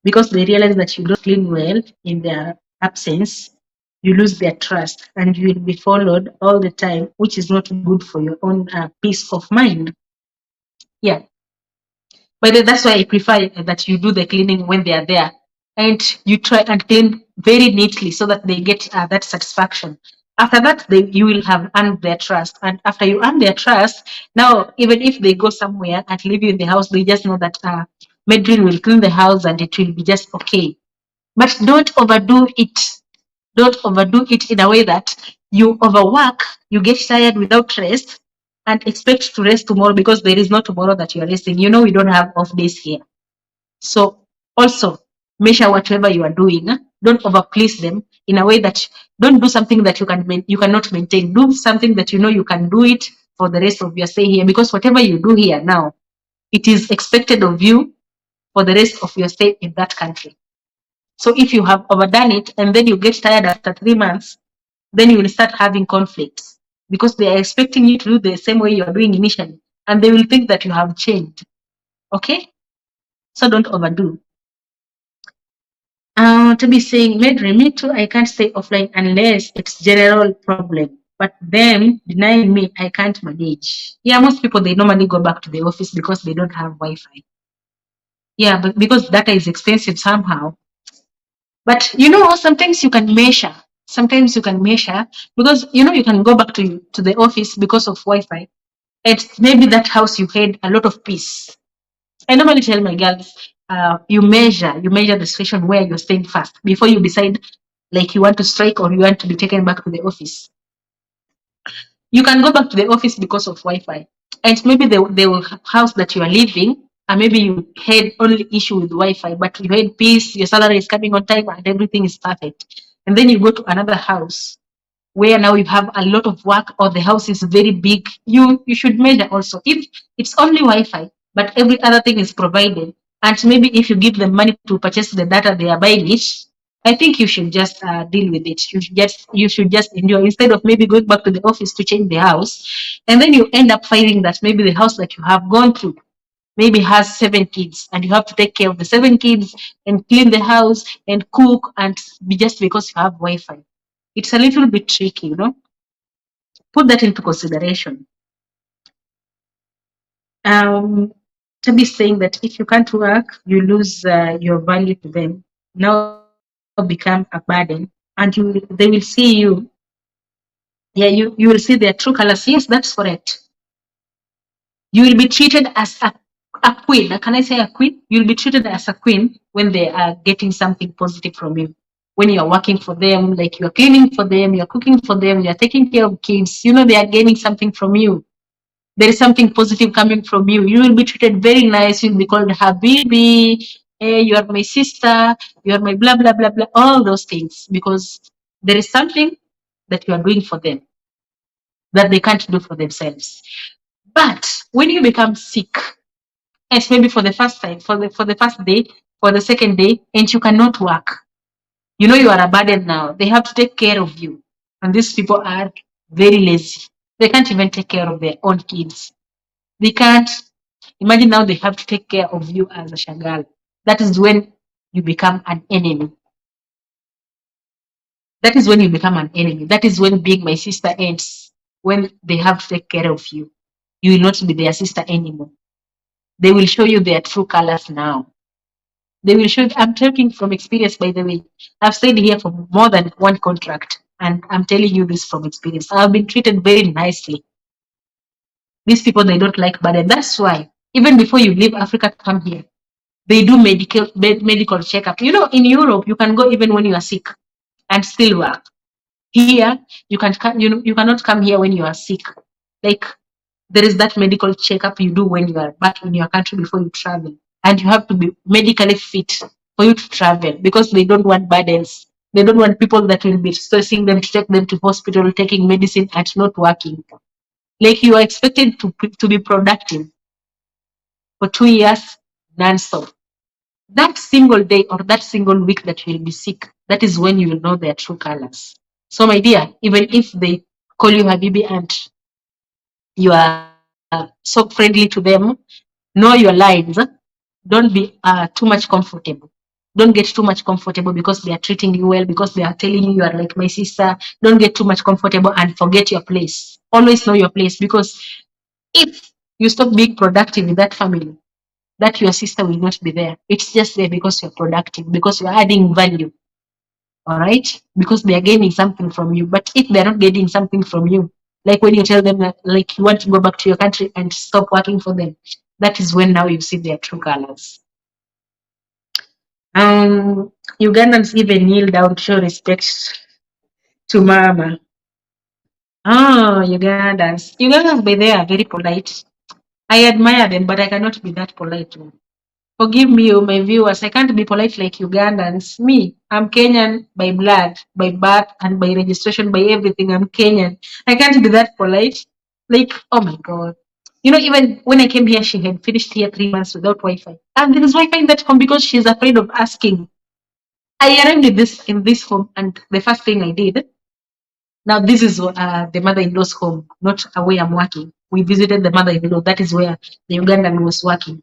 because they realize that you don't clean well in their absence, you lose their trust and you will be followed all the time, which is not good for your own peace of mind. Yeah. But that's why I prefer that you do the cleaning when they are there, and you try and clean very neatly so that they get that satisfaction. After that, you will have earned their trust. And after you earn their trust, now even if they go somewhere and leave you in the house, they just know that Medrin will clean the house and it will be just okay. But don't overdo it. Don't overdo it in a way that you overwork, you get tired without rest, and expect to rest tomorrow because there is no tomorrow that you are resting. We don't have off days here. So also measure whatever you are doing. Don't overplease them in a way that don't do something that you cannot maintain. Do something that you can do it for the rest of your stay here, because whatever you do here now, it is expected of you for the rest of your stay in that country. So if you have overdone it and then you get tired after 3 months, then you will start having conflicts because they are expecting you to do the same way you are doing initially, and they will think that you have changed. Okay? So don't overdo. To be saying, Medri, me too, I can't stay offline unless it's general problem. But them denying me, I can't manage. Yeah, most people, they normally go back to the office because they don't have Wi-Fi. Yeah, but because data is expensive somehow. But sometimes you can measure. Sometimes you can measure because you can go back to the office because of Wi-Fi. And maybe that house you had a lot of peace. I normally tell my girls, you measure the situation where you're staying first before you decide like you want to strike or you want to be taken back to the office. You can go back to the office because of Wi-Fi, and maybe the house that you are living, and maybe you had only issue with Wi-Fi, but you had peace, your salary is coming on time, and everything is perfect. And then you go to another house where now you have a lot of work, or the house is very big. You should measure also if it's only Wi-Fi, but every other thing is provided, and maybe if you give them money to purchase the data, they are buying it. I think you should just deal with it. You should just endure instead of maybe going back to the office to change the house, and then you end up finding that maybe the house that you have gone to maybe has 7 kids, and you have to take care of the 7 kids and clean the house and cook, and just because you have Wi-Fi, it's a little bit tricky. Put that into consideration. To be saying that if you can't work, you lose your value to them. Now become a burden, and they will see you. Yeah, you will see their true colors. Yes, that's correct. You will be treated as a queen. Can I say a queen? You'll be treated as a queen when they are getting something positive from you. When you are working for them, like you're cleaning for them, you're cooking for them, you're taking care of kids, they are gaining something from you. There is something positive coming from you. You will be treated very nice. You'll be called Habibi. Hey, you are my sister. You are my blah, blah, blah, blah. All those things. Because there is something that you are doing for them that they can't do for themselves. But when you become sick, and maybe for the first time, for the first day, for the second day, and you cannot work, you are a burden now. They have to take care of you. And these people are very lazy. They can't even take care of their own kids. They can't. Imagine now they have to take care of you as a shagal. That is when you become an enemy. That is when you become an enemy. That is when being my sister ends. when they have to take care of you. You will not be their sister anymore. They will show you their true colors now. They will show. I'm talking from experience, by the way. I've stayed here for more than one contract, and I'm telling you this from experience. I've been treated very nicely. These people, they don't like burden. That's why even before you leave Africa to come here, they do medical checkup. You know, in Europe, you can go even when you are sick and still work. Here, you can you cannot come here when you are sick. Like, there is that medical checkup you do when you are back in your country before you travel, and you have to be medically fit for you to travel because they don't want burdens. They don't want people that will be stressing them to take them to hospital, taking medicine and not working. Like, you are expected to be productive for 2 years non-stop. That single day or that single week that you'll be sick, that is when you will know their true colors. So, my dear, even if they call you Habibi and you are so friendly to them, know your lines. Don't be too much comfortable. Don't get too much comfortable because they are treating you well, because they are telling you are like my sister. Don't get too much comfortable and forget your place. Always know your place, because if you stop being productive in that family, that your sister will not be there. It's just there because you're productive, because you're adding value. All right? Because they are gaining something from you. But if they're not getting something from you, like when you tell them that, like, you want to go back to your country and stop working for them, that is when now you see their true colors. Ugandans even kneel down to show respect to Mama. Ugandans, by they are very polite. I admire them, but I cannot be that polite. Forgive me, my viewers. I can't be polite like Ugandans. Me, I'm Kenyan by blood, by birth, and by registration, by everything. I'm Kenyan. I can't be that polite. Like, oh my God. You know, even when I came here, she had finished here 3 months without Wi-Fi. And there is Wi-Fi in that home because she's afraid of asking. I arrived in this home, and the first thing I did, now this is the mother-in-law's home, not where I'm working. We visited the mother-in-law. That is where the Ugandan was working.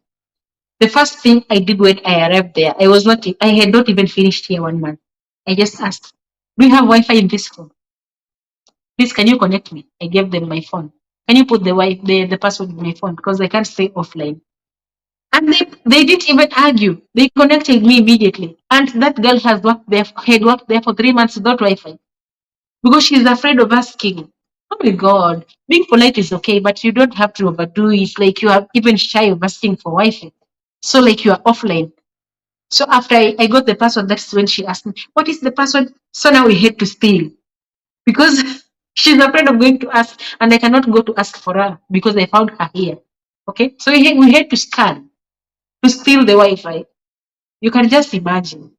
The first thing I did when I arrived there, I had not even finished here 1 month. I just asked, do you have Wi-Fi in this home? Please, can you connect me? I gave them my phone. Can you put the password in my phone? Because I can't stay offline. And they didn't even argue. They connected me immediately. And that girl had worked there for 3 months without Wi-Fi. Because she's afraid of asking. Oh my God. Being polite is okay, but you don't have to overdo it. Like, you are even shy of asking for Wi-Fi. So, like, you are offline. So after I got the password, that's when she asked me, what is the password? So now we had to steal, because she's afraid of going to ask, and I cannot go to ask for her because I found her here. Okay. So we had to scan to steal the Wi-Fi. You can just imagine.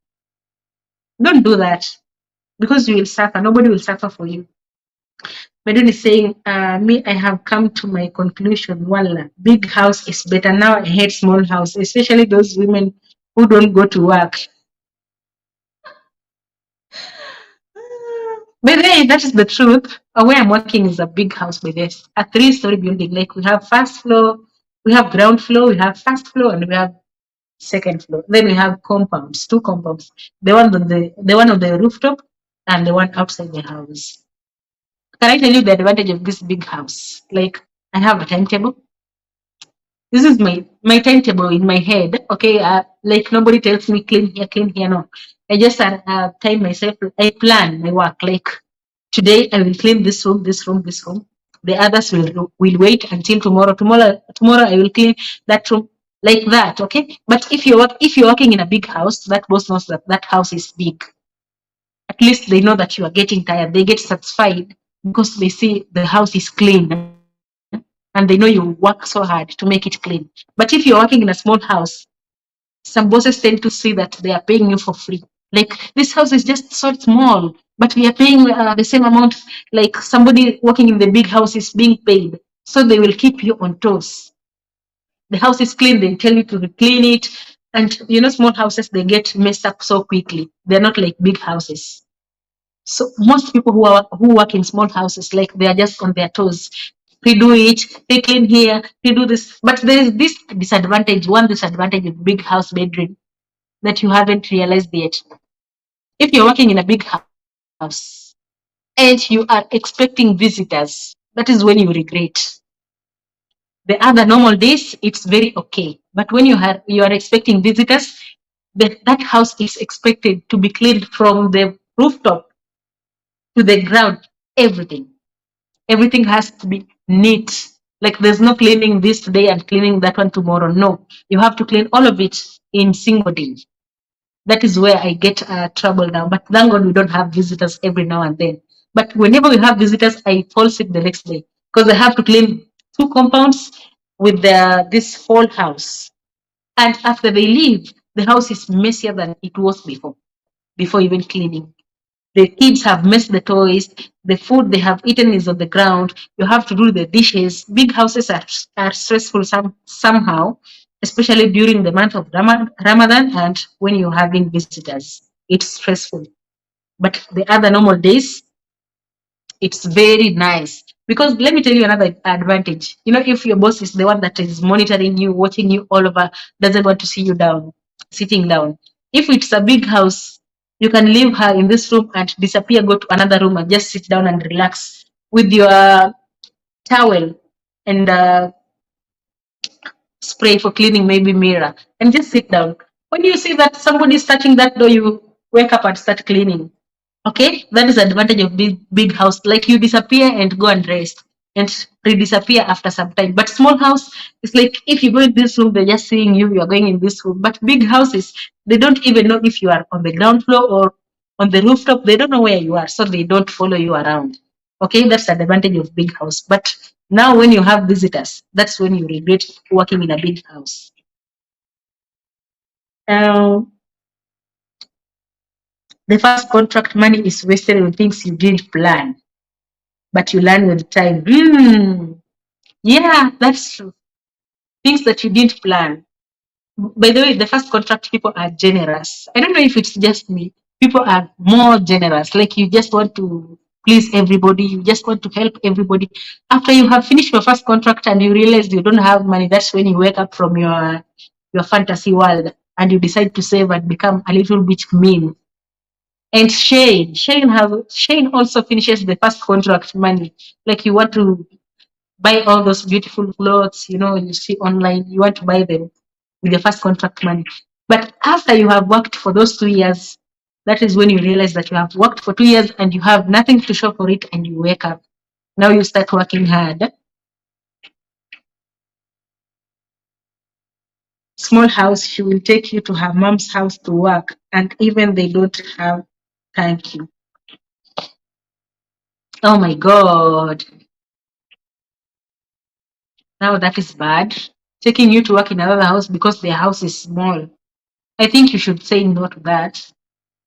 Don't do that, because you will suffer. Nobody will suffer for you. Madon is saying, me, I have come to my conclusion. Wallah, big house is better. Now I hate small house, especially those women who don't go to work. By the way, that is the truth. Where I'm working is a big house by this, a 3-story building. Like, we have first floor, we have ground floor, we have first floor, and we have second floor. Then we have compounds, 2 compounds. The one on the rooftop and the one outside the house. Can I tell you the advantage of this big house? Like, I have a timetable. This is my timetable in my head. Okay, like, nobody tells me clean here. No, I just time myself. I plan my work. Like, today I will clean this room, this room, this room. The others will wait until tomorrow. Tomorrow I will clean that room, like that. Okay, but if you're working in a big house, that boss knows that that house is big. At least they know that you are getting tired. They get satisfied because they see the house is clean, and they know you work so hard to make it clean. But if you're working in a small house, some bosses tend to see that they are paying you for free. Like, this house is just so small, but we are paying the same amount. Like, somebody working in the big house is being paid, so they will keep you on toes. The house is clean, they tell you to clean it. And you know, small houses, they get messed up so quickly. They're not like big houses. So most people who work in small houses, like, they are just on their toes. They do it, they clean here, they do this. But there is this one disadvantage of big house bedroom that you haven't realized yet. If you're working in a big house and you are expecting visitors, that is when you regret. The other normal days, it's very okay. But when you are expecting visitors, that house is expected to be cleaned from the rooftop to the ground. Everything, everything has to be neat. Like there's no cleaning this today and cleaning that one tomorrow. No, you have to clean all of it in single day. That is where I get trouble now. But thank God we don't have visitors every now and then. But whenever we have visitors, I fall sick the next day because I have to clean two compounds with this whole house. And after they leave, the house is messier than it was before even cleaning. The kids have messed the toys. The food they have eaten is on the ground. You have to do the dishes. Big houses are stressful somehow, especially during the month of Ramadan and when you're having visitors. It's stressful. But the other normal days, it's very nice. Because let me tell you another advantage. You know, if your boss is the one that is monitoring you, watching you all over, doesn't want to see you down, sitting down. If it's a big house, you can leave her in this room and disappear, go to another room and just sit down and relax with your towel and spray for cleaning, maybe mirror, and just sit down. When you see that somebody is touching that door, you wake up and start cleaning. Okay, that is the advantage of big house. Like you disappear and go and rest and re-disappear after some time. But small house is like if you go in this room, they're just seeing you, you're going in this room. But big houses, they don't even know if you are on the ground floor or on the rooftop. They don't know where you are, so they don't follow you around. Okay, that's the advantage of big house. But now when you have visitors, that's when you regret working in a big house. Um, the first contract money is wasted on things you didn't plan, but you learn with time. Yeah, that's true. Things that you didn't plan. By the way, the first contract people are generous. I don't know if it's just me. People are more generous. Like you just want to please everybody. You just want to help everybody. After you have finished your first contract and you realize you don't have money, that's when you wake up from your fantasy world and you decide to save and become a little bit mean. And Shane also finishes the first contract money. Like you want to buy all those beautiful clothes, you see online, you want to buy them with your first contract money. But after you have worked for those 2 years, that is when you realize that you have worked for 2 years and you have nothing to show for it, and you wake up. Now you start working hard. Small house, she will take you to her mom's house to work, and even they don't have thank you. Oh my God. Now that is bad. Taking you to work in another house because their house is small. I think you should say no to that.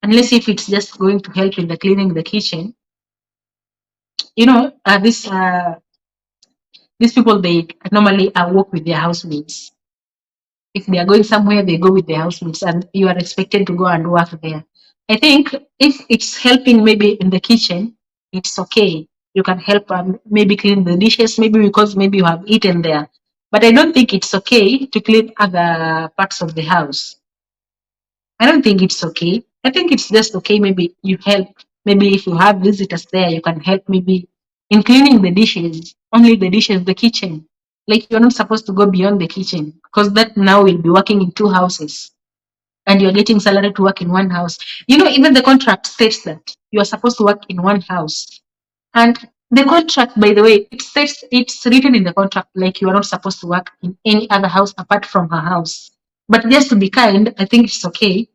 Unless if it's just going to help in the cleaning the kitchen. These people, they normally work with their housemates. If they are going somewhere, they go with their housemates, and you are expected to go and work there. I think if it's helping maybe in the kitchen, it's okay. You can help maybe clean the dishes, maybe because maybe you have eaten there. But I don't think it's okay to clean other parts of the house. I don't think it's okay. I think it's just okay. Maybe you help. Maybe if you have visitors there, you can help maybe in cleaning the dishes, only the dishes, the kitchen. Like you're not supposed to go beyond the kitchen because that now will be working in two houses and you're getting salary to work in one house. Even the contract states that you are supposed to work in one house. And the contract, by the way, it states it's written in the contract like you are not supposed to work in any other house apart from her house. But just to be kind, I think it's okay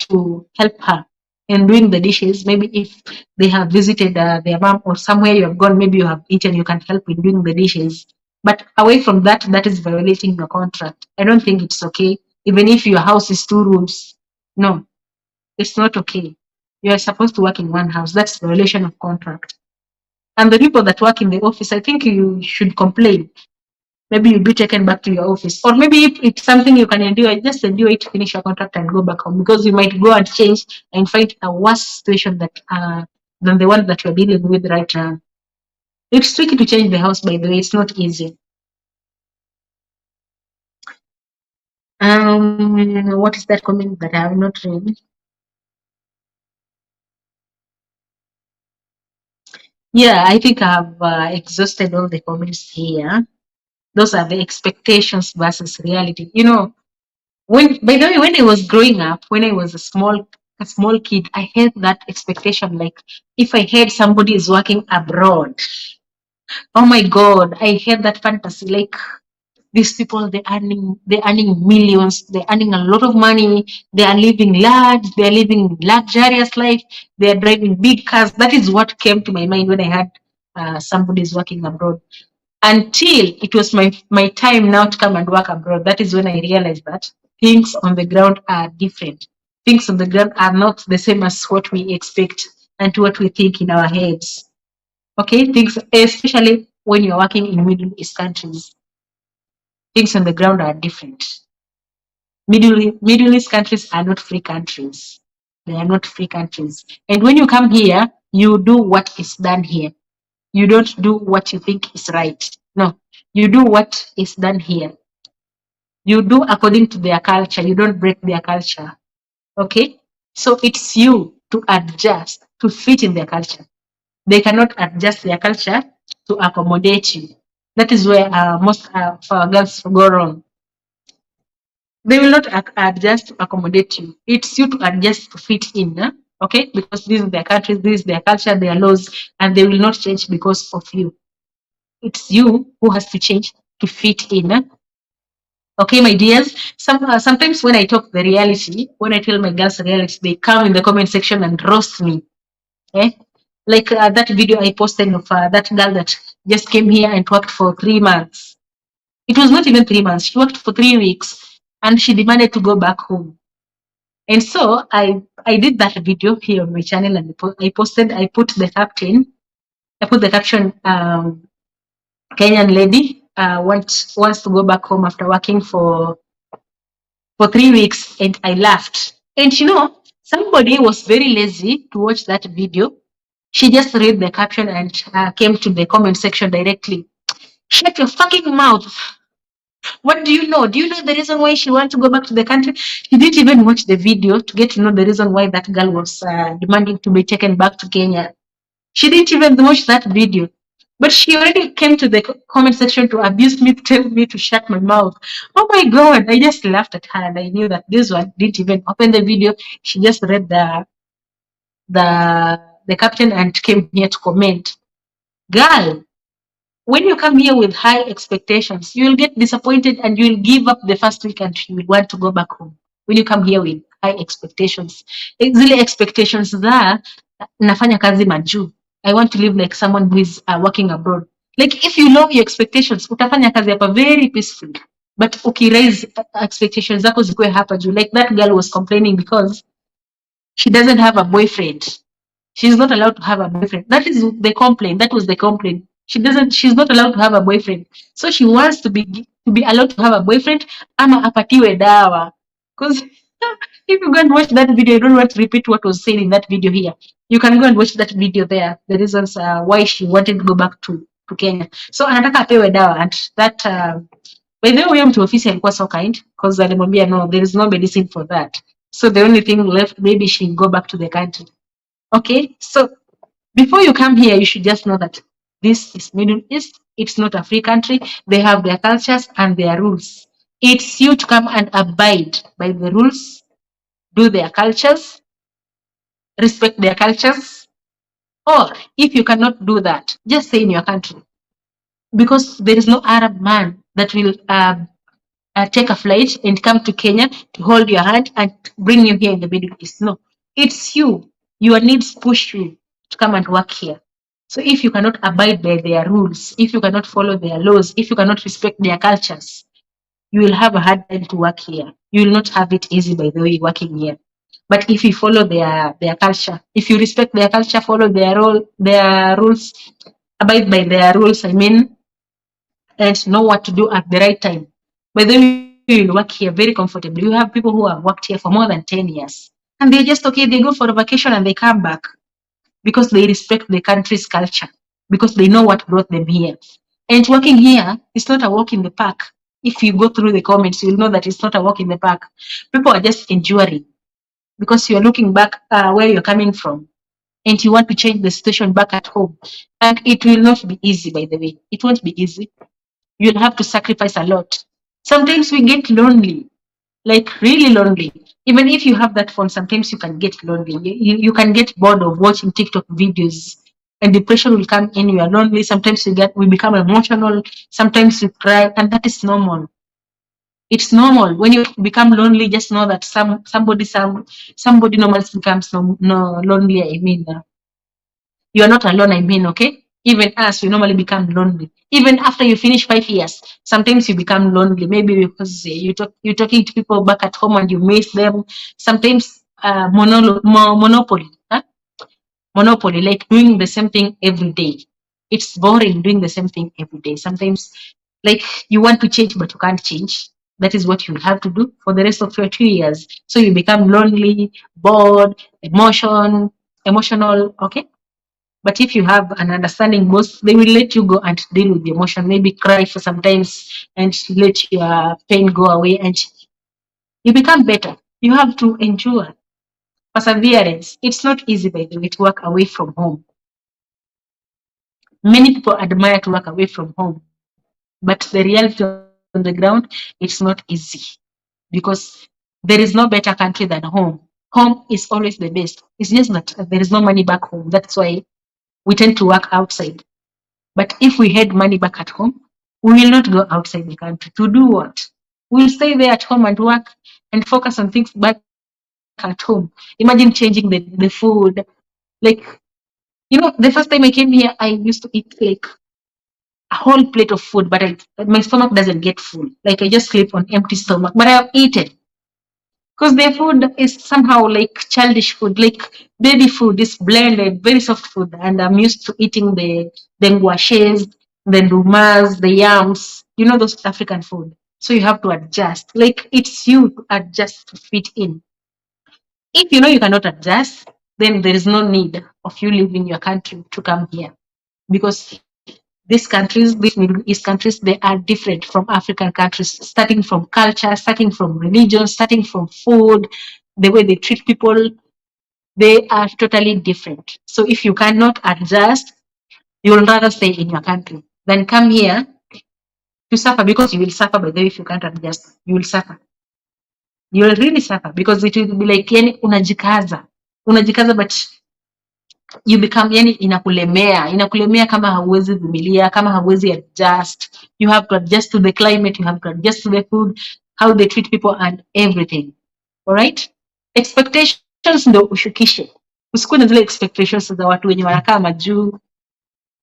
to help her in doing the dishes. Maybe if they have visited their mom or somewhere you have gone, maybe you have eaten, you can help in doing the dishes. But away from that, that is violating your contract. I don't think it's okay. Even if your house is 2 rooms, no, it's not okay. You are supposed to work in one house. That's violation of contract. And the people that work in the office, I think you should complain. Maybe you'll be taken back to your office. Or maybe if it's something you can endure, just endure it, finish your contract and go back home. Because you might go and change and find a worse situation than the one that you're dealing with right now. It's tricky to change the house, by the way. It's not easy. What is that comment that I have not read? Yeah, I think I've exhausted all the comments here. Those are the expectations versus reality. You know, when by the way, when I was growing up, when I was a small kid, I had that expectation. Like, if I heard somebody is working abroad, oh my God, I had that fantasy. Like, these people, they're earning millions, they're earning a lot of money, they are living large, they're living luxurious life, they're driving big cars. That is what came to my mind when I had somebody is working abroad. Until it was my time now to come and work abroad. That is when I realized that things on the ground are different. Things on the ground are not the same as what we expect and what we think in our heads. Okay, things, especially when you're working in Middle East countries, things on the ground are different. Middle East countries are not free countries. They are not free countries. And when you come here, you do what is done here. You don't do what you think is right. No, you do what is done here. You do according to their culture. You don't break their culture. Okay? So it's you to adjust to fit in their culture. They cannot adjust their culture to accommodate you. That is where most of our girls go wrong. They will not adjust to accommodate you. It's you to adjust to fit in. Okay? Because this is their country, this is their culture, their laws, and they will not change because of you. It's you who has to change to fit in. Okay, my dears. Sometimes when I talk the reality, when I tell my girls the reality, they come in the comment section and roast me. Eh? Like that video I posted of that girl that just came here and worked for 3 months. It was not even 3 months. She worked for 3 weeks and she demanded to go back home. And so I did that video here on my channel and I posted. I put the caption. I put the caption. Kenyan lady wants to go back home after working for 3 weeks, and I laughed. And you know, somebody was very lazy to watch that video. She just read the caption and came to the comment section directly. Shut your fucking mouth. What do you know? Do you know the reason why she wants to go back to the country? She didn't even watch the video to get to know the reason why that girl was demanding to be taken back to Kenya. She didn't even watch that video. But she already came to the comment section to abuse me, to tell me to shut my mouth. Oh my God, I just laughed at her and I knew that this one didn't even open the video. She just read the caption and came here to comment. Girl, when you come here with high expectations, you will get disappointed and you will give up the first week and you will want to go back home. When you come here with high expectations, zile expectations za nafanya kazi majuu. I want to live like someone who is working abroad. Like if you lower your expectations, utafanya kazi hapa very peacefully. But ukiraise expectations zako zikuwe hapa juu. Like that girl was complaining because she doesn't have a boyfriend. She's not allowed to have a boyfriend. That is the complaint. That was the complaint. She's not allowed to have a boyfriend. So she wants to be allowed to have a boyfriend ama apatiwe dawa. Because if you go and watch that video, you don't want to repeat what was said in that video here. You can go and watch that video there. The reasons why she wanted to go back to Kenya. So anataka apewe dawa, and that by the way, huyo mtu ofisi alikuwa so kind because alimwambia no, there is no medicine for that. So the only thing left, maybe she go back to the country. Okay, so before you come here, you should just know that this is Middle East. It's not a free country. They have their cultures and their rules. It's you to come and abide by the rules, do their cultures, respect their cultures. Or if you cannot do that, just stay in your country. Because there is no Arab man that will take a flight and come to Kenya to hold your hand and bring you here in the Middle East. No, it's you. Your needs push you to come and work here. So if you cannot abide by their rules, if you cannot follow their laws, if you cannot respect their cultures, you will have a hard time to work here. You will not have it easy, by the way, working here. But if you follow their culture, if you respect their culture, follow their rules, abide by their rules, I mean, and know what to do at the right time. By the way, you will work here very comfortably. You have people who have worked here for more than 10 years. And they're just okay, they go for a vacation and they come back because they respect the country's culture, because they know what brought them here. And working here is not a walk in the park. If you go through the comments, you'll know that it's not a walk in the park. People are just enduring because you're looking back where you're coming from. and you want to change the situation back at home. And it will not be easy, by the way. It won't be easy. You'll have to sacrifice a lot. Sometimes we get lonely, like really lonely. Even if you have that phone, sometimes you can get lonely. You can get bored of watching TikTok videos, and depression will come in. You are lonely. Sometimes we become emotional. Sometimes you cry, and that is normal. It's normal. When you become lonely, just know that somebody normally becomes lonely. I mean, you are not alone. I mean, okay. Even us, we normally become lonely. Even after you finish 5 years, sometimes you become lonely. Maybe because you're talking to people back at home and you miss them. Sometimes monopoly, huh? Monopoly, like doing the same thing every day. It's boring doing the same thing every day. Sometimes, like you want to change, but you can't change. That is what you have to do for the rest of your 2 years. So you become lonely, bored, emotional. Okay. But if you have an understanding, both they will let you go and deal with the emotion. Maybe cry for sometimes and let your pain go away, and you become better. You have to endure. Perseverance. It's not easy, by the way, to work away from home. Many people admire to work away from home, but the reality on the ground, it's not easy because there is no better country than home. Home is always the best. It's just that there is no money back home. That's why we tend to work outside. But if we had money back at home, we will not go outside the country. To do what? We'll stay there at home and work and focus on things back at home. Imagine changing the food. Like, the first time I came here, I used to eat like a whole plate of food, but my stomach doesn't get full. Like I just sleep on empty stomach, but I have eaten because their food is somehow like childish food, like baby food is blended, very soft food, and I'm used to eating the ngwashes, the ndumas, the yams, those African food. So you have to adjust. Like it's you to adjust to fit in. If you know you cannot adjust, then there is no need of you leaving your country to come here because these Middle East countries, they are different from African countries, starting from culture, starting from religion, starting from food, the way they treat people, they are totally different. So if you cannot adjust, you will rather stay in your country than come here to suffer, because you will suffer by the way. If you can't adjust, you will suffer. You will really suffer because it will be like yani unajikaza but you become yani inakulemea kama hauwezi vumilia, kama hauwezi adjust. You have to adjust to the climate, you have to adjust to the food, how they treat people and everything. All right, expectations ndo ushukishe, usikuwe na zile expectations za watu wenye wanakaa majuu,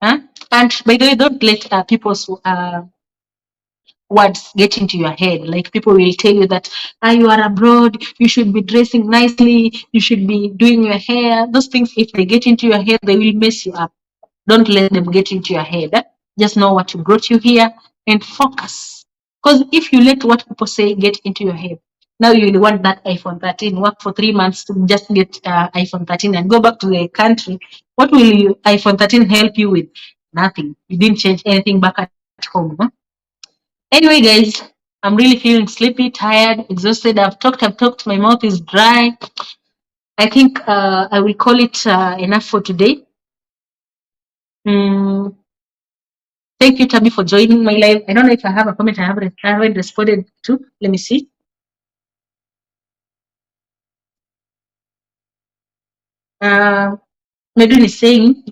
huh? And by the way, don't let people's words get into your head. Like people will tell you that you are abroad, you should be dressing nicely, you should be doing your hair. Those things, if they get into your head, they will mess you up. Don't let them get into your head. Just know what brought you here and focus. Because if you let what people say get into your head, now you will want that iPhone 13, work for 3 months to just get iPhone 13 and go back to the country. What will iPhone 13 help you with? Nothing. You didn't change anything back at home. Huh? Anyway, guys, I'm really feeling sleepy, tired, exhausted. I've talked. My mouth is dry. I think I will call it enough for today. Thank you, Tabi, for joining my live. I don't know if I have a comment I haven't responded to. Let me see. Medun is saying,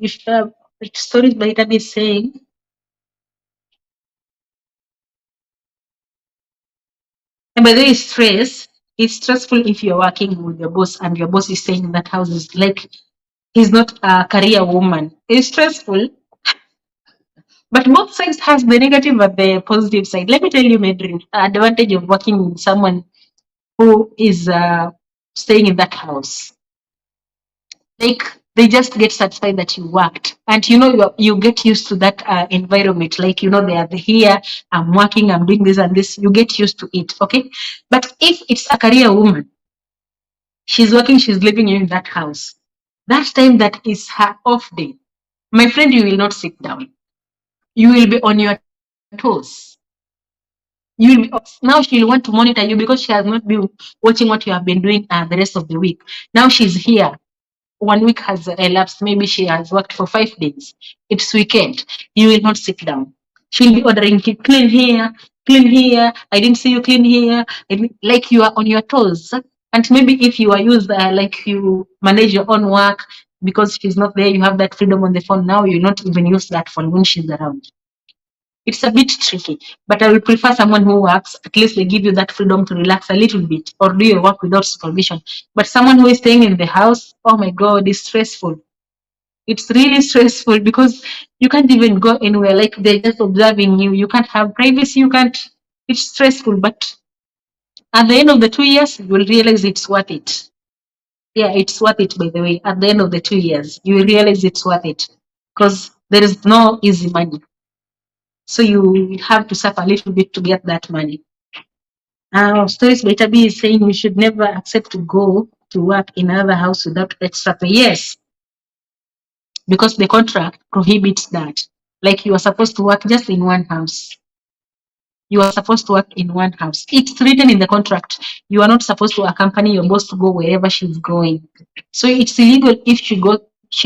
stories by Tabi is saying, and by the way, it's stressful if you're working with your boss and your boss is saying that house is like he's not a career woman. It's stressful. But both sides has the negative and the positive side. Let me tell you, Medrin, advantage of working with someone who is staying in that house. Like they just get satisfied that you worked, and you get used to that environment. Like they are here. I'm working. I'm doing this and this. You get used to it. Okay. But if it's a career woman, she's working. She's living in that house. That time that is her off day. My friend, you will not sit down. You will be on your toes. Now she'll want to monitor you because she has not been watching what you have been doing the rest of the week. Now she's here. 1 week has elapsed, maybe she has worked for 5 days, it's weekend, you will not sit down. She'll be ordering you, clean here, I didn't see you clean here, like you are on your toes. And maybe if you are used, like you manage your own work, because she's not there, you have that freedom on the phone. Now you not even use that phone when she's around. It's a bit tricky, but I would prefer someone who works. At least they give you that freedom to relax a little bit or do your work without supervision. But someone who is staying in the house, oh my God, it's stressful. It's really stressful because you can't even go anywhere. Like they're just observing you. You can't have privacy. You can't. It's stressful. But at the end of the 2 years, you will realize it's worth it. Yeah, it's worth it, by the way. At the end of the 2 years, you will realize it's worth it because there is no easy money. So you have to suffer a little bit to get that money. Stories by Tabi is saying we should never accept to go to work in another house without extra pay. Yes, because the contract prohibits that. Like you are supposed to work just in one house. You are supposed to work in one house. It's written in the contract. You are not supposed to accompany your boss to go wherever she's going. So it's illegal if she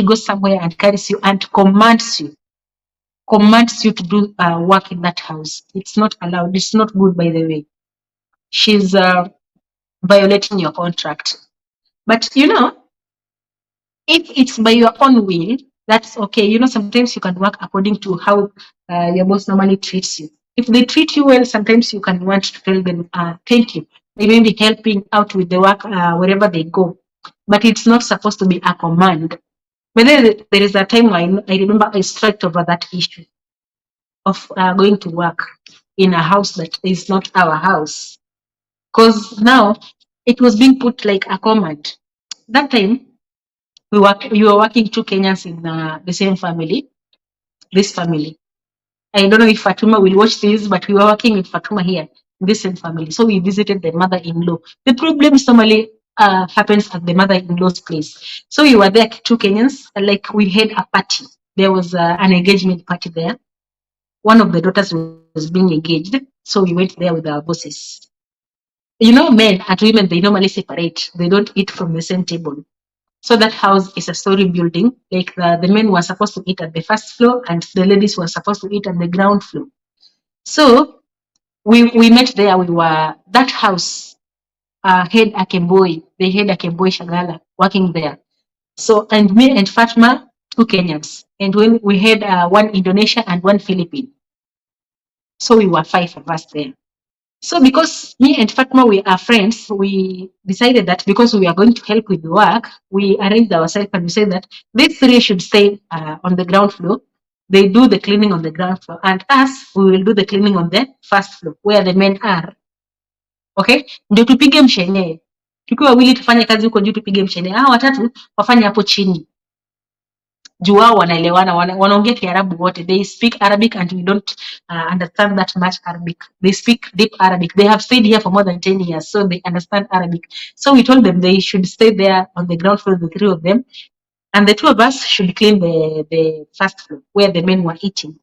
goes somewhere and carries you and commands you to do work in that house. It's not allowed. It's not good, by the way. She's violating your contract. But if it's by your own will, that's okay. Sometimes you can work according to how your boss normally treats you. If they treat you well, sometimes you can want to tell them thank you. They may be helping out with the work wherever they go, but it's not supposed to be a command. But there is a time I remember I striked over that issue of going to work in a house that is not our house, because now it was being put like a command. That time we were working 2 Kenyans in the same family. This family, I don't know if Fatuma will watch this, but we were working with Fatuma here in this same family. So we visited the mother-in-law. The problem normally happens at the mother-in-law's place. So we were there, 2 Kenyans, like we had a party. There was an engagement party there. One of the daughters was being engaged, so we went there with our bosses. Men and women, they normally separate. They don't eat from the same table. So that house is a story building. Like the men were supposed to eat at the first floor and the ladies were supposed to eat at the ground floor. So we met there. That house had a Kemboi. They had a Kemboi Shagala working there. So, and me and Fatma, 2 Kenyans. And when we had one Indonesian and one Philippine. So we were 5 of us there. So because me and Fatma, we are friends, we decided that because we are going to help with the work, we arranged ourselves and we said that these 3 should stay on the ground floor. They do the cleaning on the ground floor, and us, we will do the cleaning on the first floor where the men are. Okay? Ndio tupige mshenee. Tukiwa wawili tufanye kazi huko juu, tupige mshenee. Hao watatu wafanye hapo chini. Juu wao wanaelewana, wanaongea Kiarabu wote. They speak Arabic and we don't understand that much Arabic. They speak deep Arabic. They have stayed here for more than 10 years, so they understand Arabic. So we told them they should stay there on the ground floor, the 3 of them, and the 2 of us should clean the first floor where the men were eating.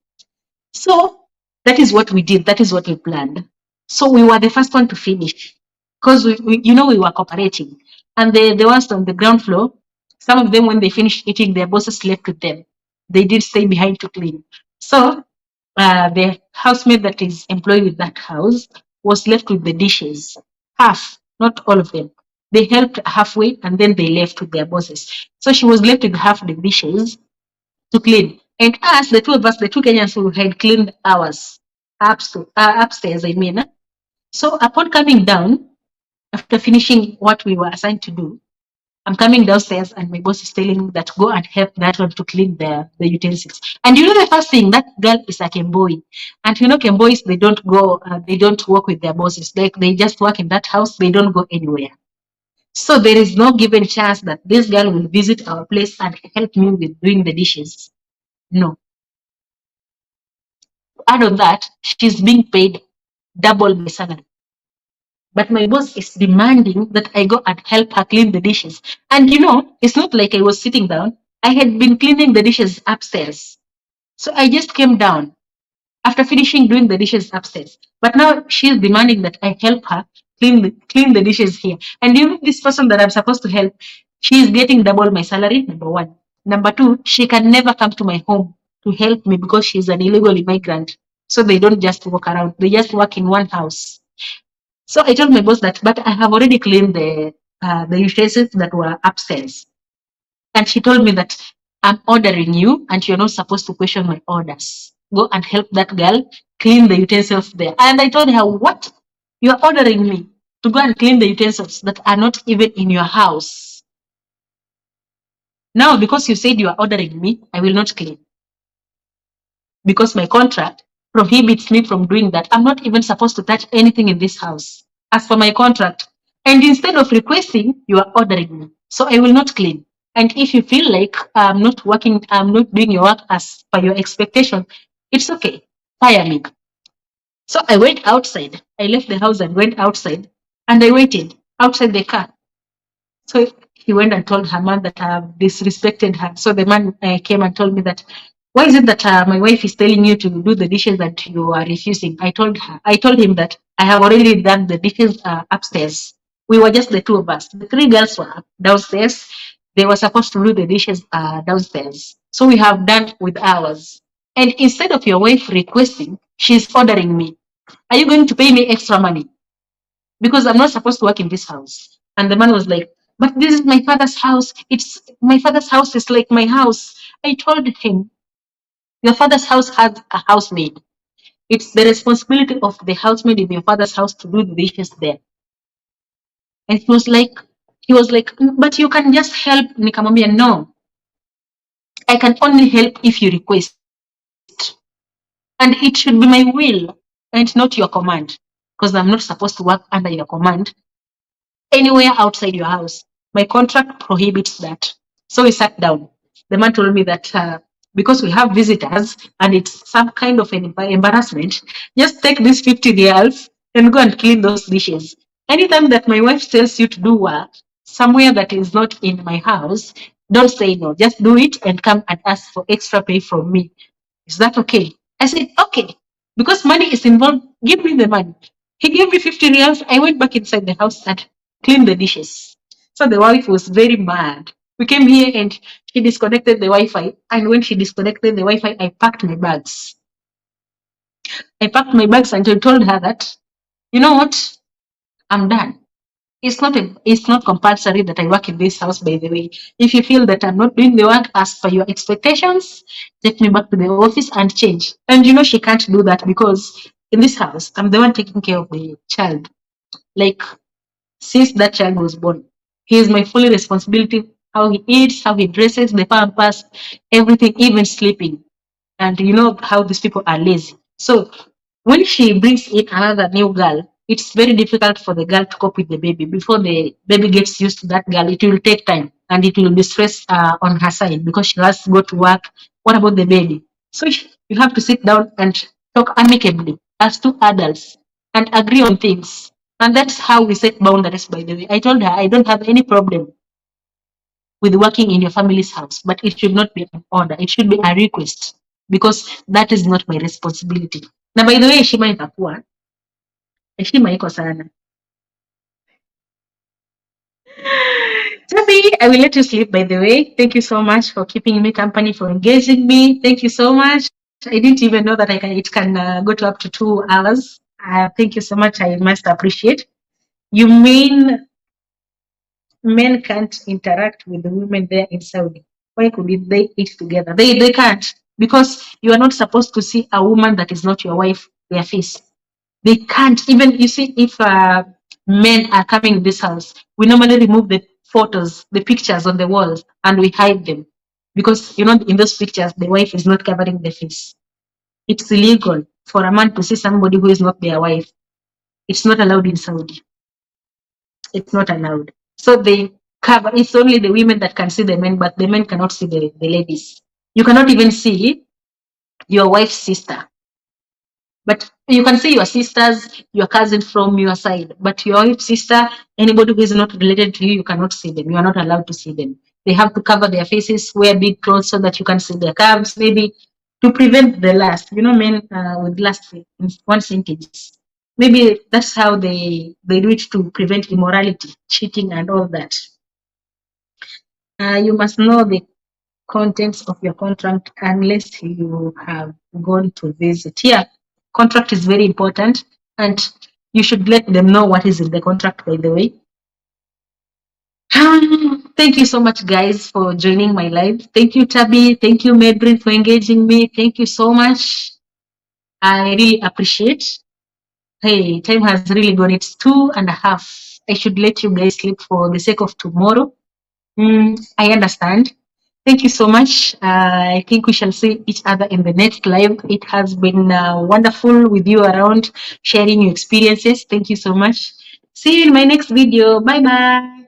So that is what we did. That is what we planned. So we were the first one to finish because we were cooperating. And the ones on the ground floor, some of them, when they finished eating, their bosses left with them. They did stay behind to clean. So the housemaid that is employed with that house was left with the dishes. Half, not all of them. They helped halfway and then they left with their bosses. So she was left with half the dishes to clean. And us, the 2 of us, the 2 Kenyans who had cleaned ours upstairs, I mean. So upon coming down, after finishing what we were assigned to do, I'm coming downstairs and my boss is telling me that go and help that one to clean the utensils. And the first thing, that girl is a Kemboi. And Kembois, they don't go, they don't work with their bosses. They just work in that house. They don't go anywhere. So there is no given chance that this girl will visit our place and help me with doing the dishes. No. Add on that, she's being paid double my salary. But my boss is demanding that I go and help her clean the dishes. And it's not like I was sitting down. I had been cleaning the dishes upstairs. So I just came down after finishing doing the dishes upstairs. But now she's demanding that I help her clean the dishes here. And this person that I'm supposed to help, She is getting double my salary, number one. Number two, she can never come to my home to help me because she's an illegal immigrant. So they don't just walk around, they just work in one house. So I told my boss that, but I have already cleaned the utensils that were upstairs. And she told me that I'm ordering you and you're not supposed to question my orders. Go and help that girl clean the utensils there. And I told her, what? You're ordering me to go and clean the utensils that are not even in your house. Now, because you said you are ordering me, I will not clean. Because my contract prohibits me from doing that. I'm not even supposed to touch anything in this house as per my contract. And instead of requesting, you are ordering me. So I will not clean. And if you feel like I'm not working, I'm not doing your work as per your expectation, it's okay. Fire me. So I went outside. I left the house and went outside and I waited outside the car. So he went and told her man that I have disrespected her. So the man came and told me that, why is it that my wife is telling you to do the dishes that you are refusing? I told him that I have already done the dishes upstairs. We were just the two of us. The three girls were downstairs. They were supposed to do the dishes downstairs. So we have done with ours. And instead of your wife requesting, she's ordering me. Are you going to pay me extra money? Because I'm not supposed to work in this house. And the man was like, but this is my father's house. It's my father's house is like my house. I told him, your father's house has a housemaid. It's the responsibility of the housemaid in your father's house to do the dishes there. And he was like, but you can just help. Nikamwambia, no, I can only help if you request. And it should be my will and not your command. Because I'm not supposed to work under your command anywhere outside your house. My contract prohibits that. So we sat down. The man told me that because we have visitors and it's some kind of an embarrassment, just take these 50 reals and go and clean those dishes. Anytime that my wife tells you to do work somewhere that is not in my house, don't say no. Just do it and come and ask for extra pay from me. Is that okay? I said, okay. Because money is involved, give me the money. He gave me 50 reals. I went back inside the house and cleaned the dishes. So the wife was very mad. We came here and she disconnected the Wi-Fi. And when she disconnected the Wi-Fi, I packed my bags. I packed my bags and I told her that, you know what? I'm done. It's not compulsory that I work in this house, by the way. If you feel that I'm not doing the work as per your expectations, take me back to the office and change. And you know she can't do that because in this house, I'm the one taking care of the child. Like since that child was born, he is my fully responsibility. How he eats, how he dresses, the pampers, everything, even sleeping. And you know how these people are lazy. So when she brings in another new girl, it's very difficult for the girl to cope with the baby. Before the baby gets used to that girl, it will take time and it will be stress on her side because she has to go to work. What about the baby? So you have to sit down and talk amicably as two adults and agree on things. And that's how we set boundaries, by the way. I told her I don't have any problem with working in your family's house, but it should not be an order. It should be a request because that is not my responsibility. Na by the way, heshima iko sana. Tabi, I will let you sleep, by the way. Thank you so much for keeping me company, for engaging me. Thank you so much. I didn't even know that it can go to up to 2 hours. Thank you so much. I must appreciate. You mean men can't interact with the women there in Saudi? Why could they eat together? They can't because you are not supposed to see a woman that is not your wife, their face. They can't. Even you see, if men are coming in this house, we normally remove the photos, the pictures on the walls, and we hide them because you know in those pictures the wife is not covering the face. It's illegal for a man to see somebody who is not their wife. It's not allowed in Saudi. It's not allowed. So they cover. It's only the women that can see the men, but the men cannot see the ladies. You cannot even see your wife's sister. But you can see your sisters, your cousin from your side. But your sister, anybody who is not related to you, you cannot see them. You are not allowed to see them. They have to cover their faces, wear big clothes so that you can see their calves, maybe to prevent the lust. You know, men with lust in one sentence. Maybe that's how they do it to prevent immorality, cheating, and all that. you must know the contents of your contract unless you have gone to visit. Yeah, contract is very important, and you should let them know what is in the contract, by the way. Thank you so much, guys, for joining my live. Thank you, Tabby. Thank you, Medrin, for engaging me. Thank you so much. I really appreciate. Hey, time has really gone. It's 2:30. I should let you guys sleep for the sake of tomorrow. I understand. Thank you so much. I think we shall see each other in the next live. It has been wonderful with you around, sharing your experiences. Thank you so much. See you in my next video. Bye bye.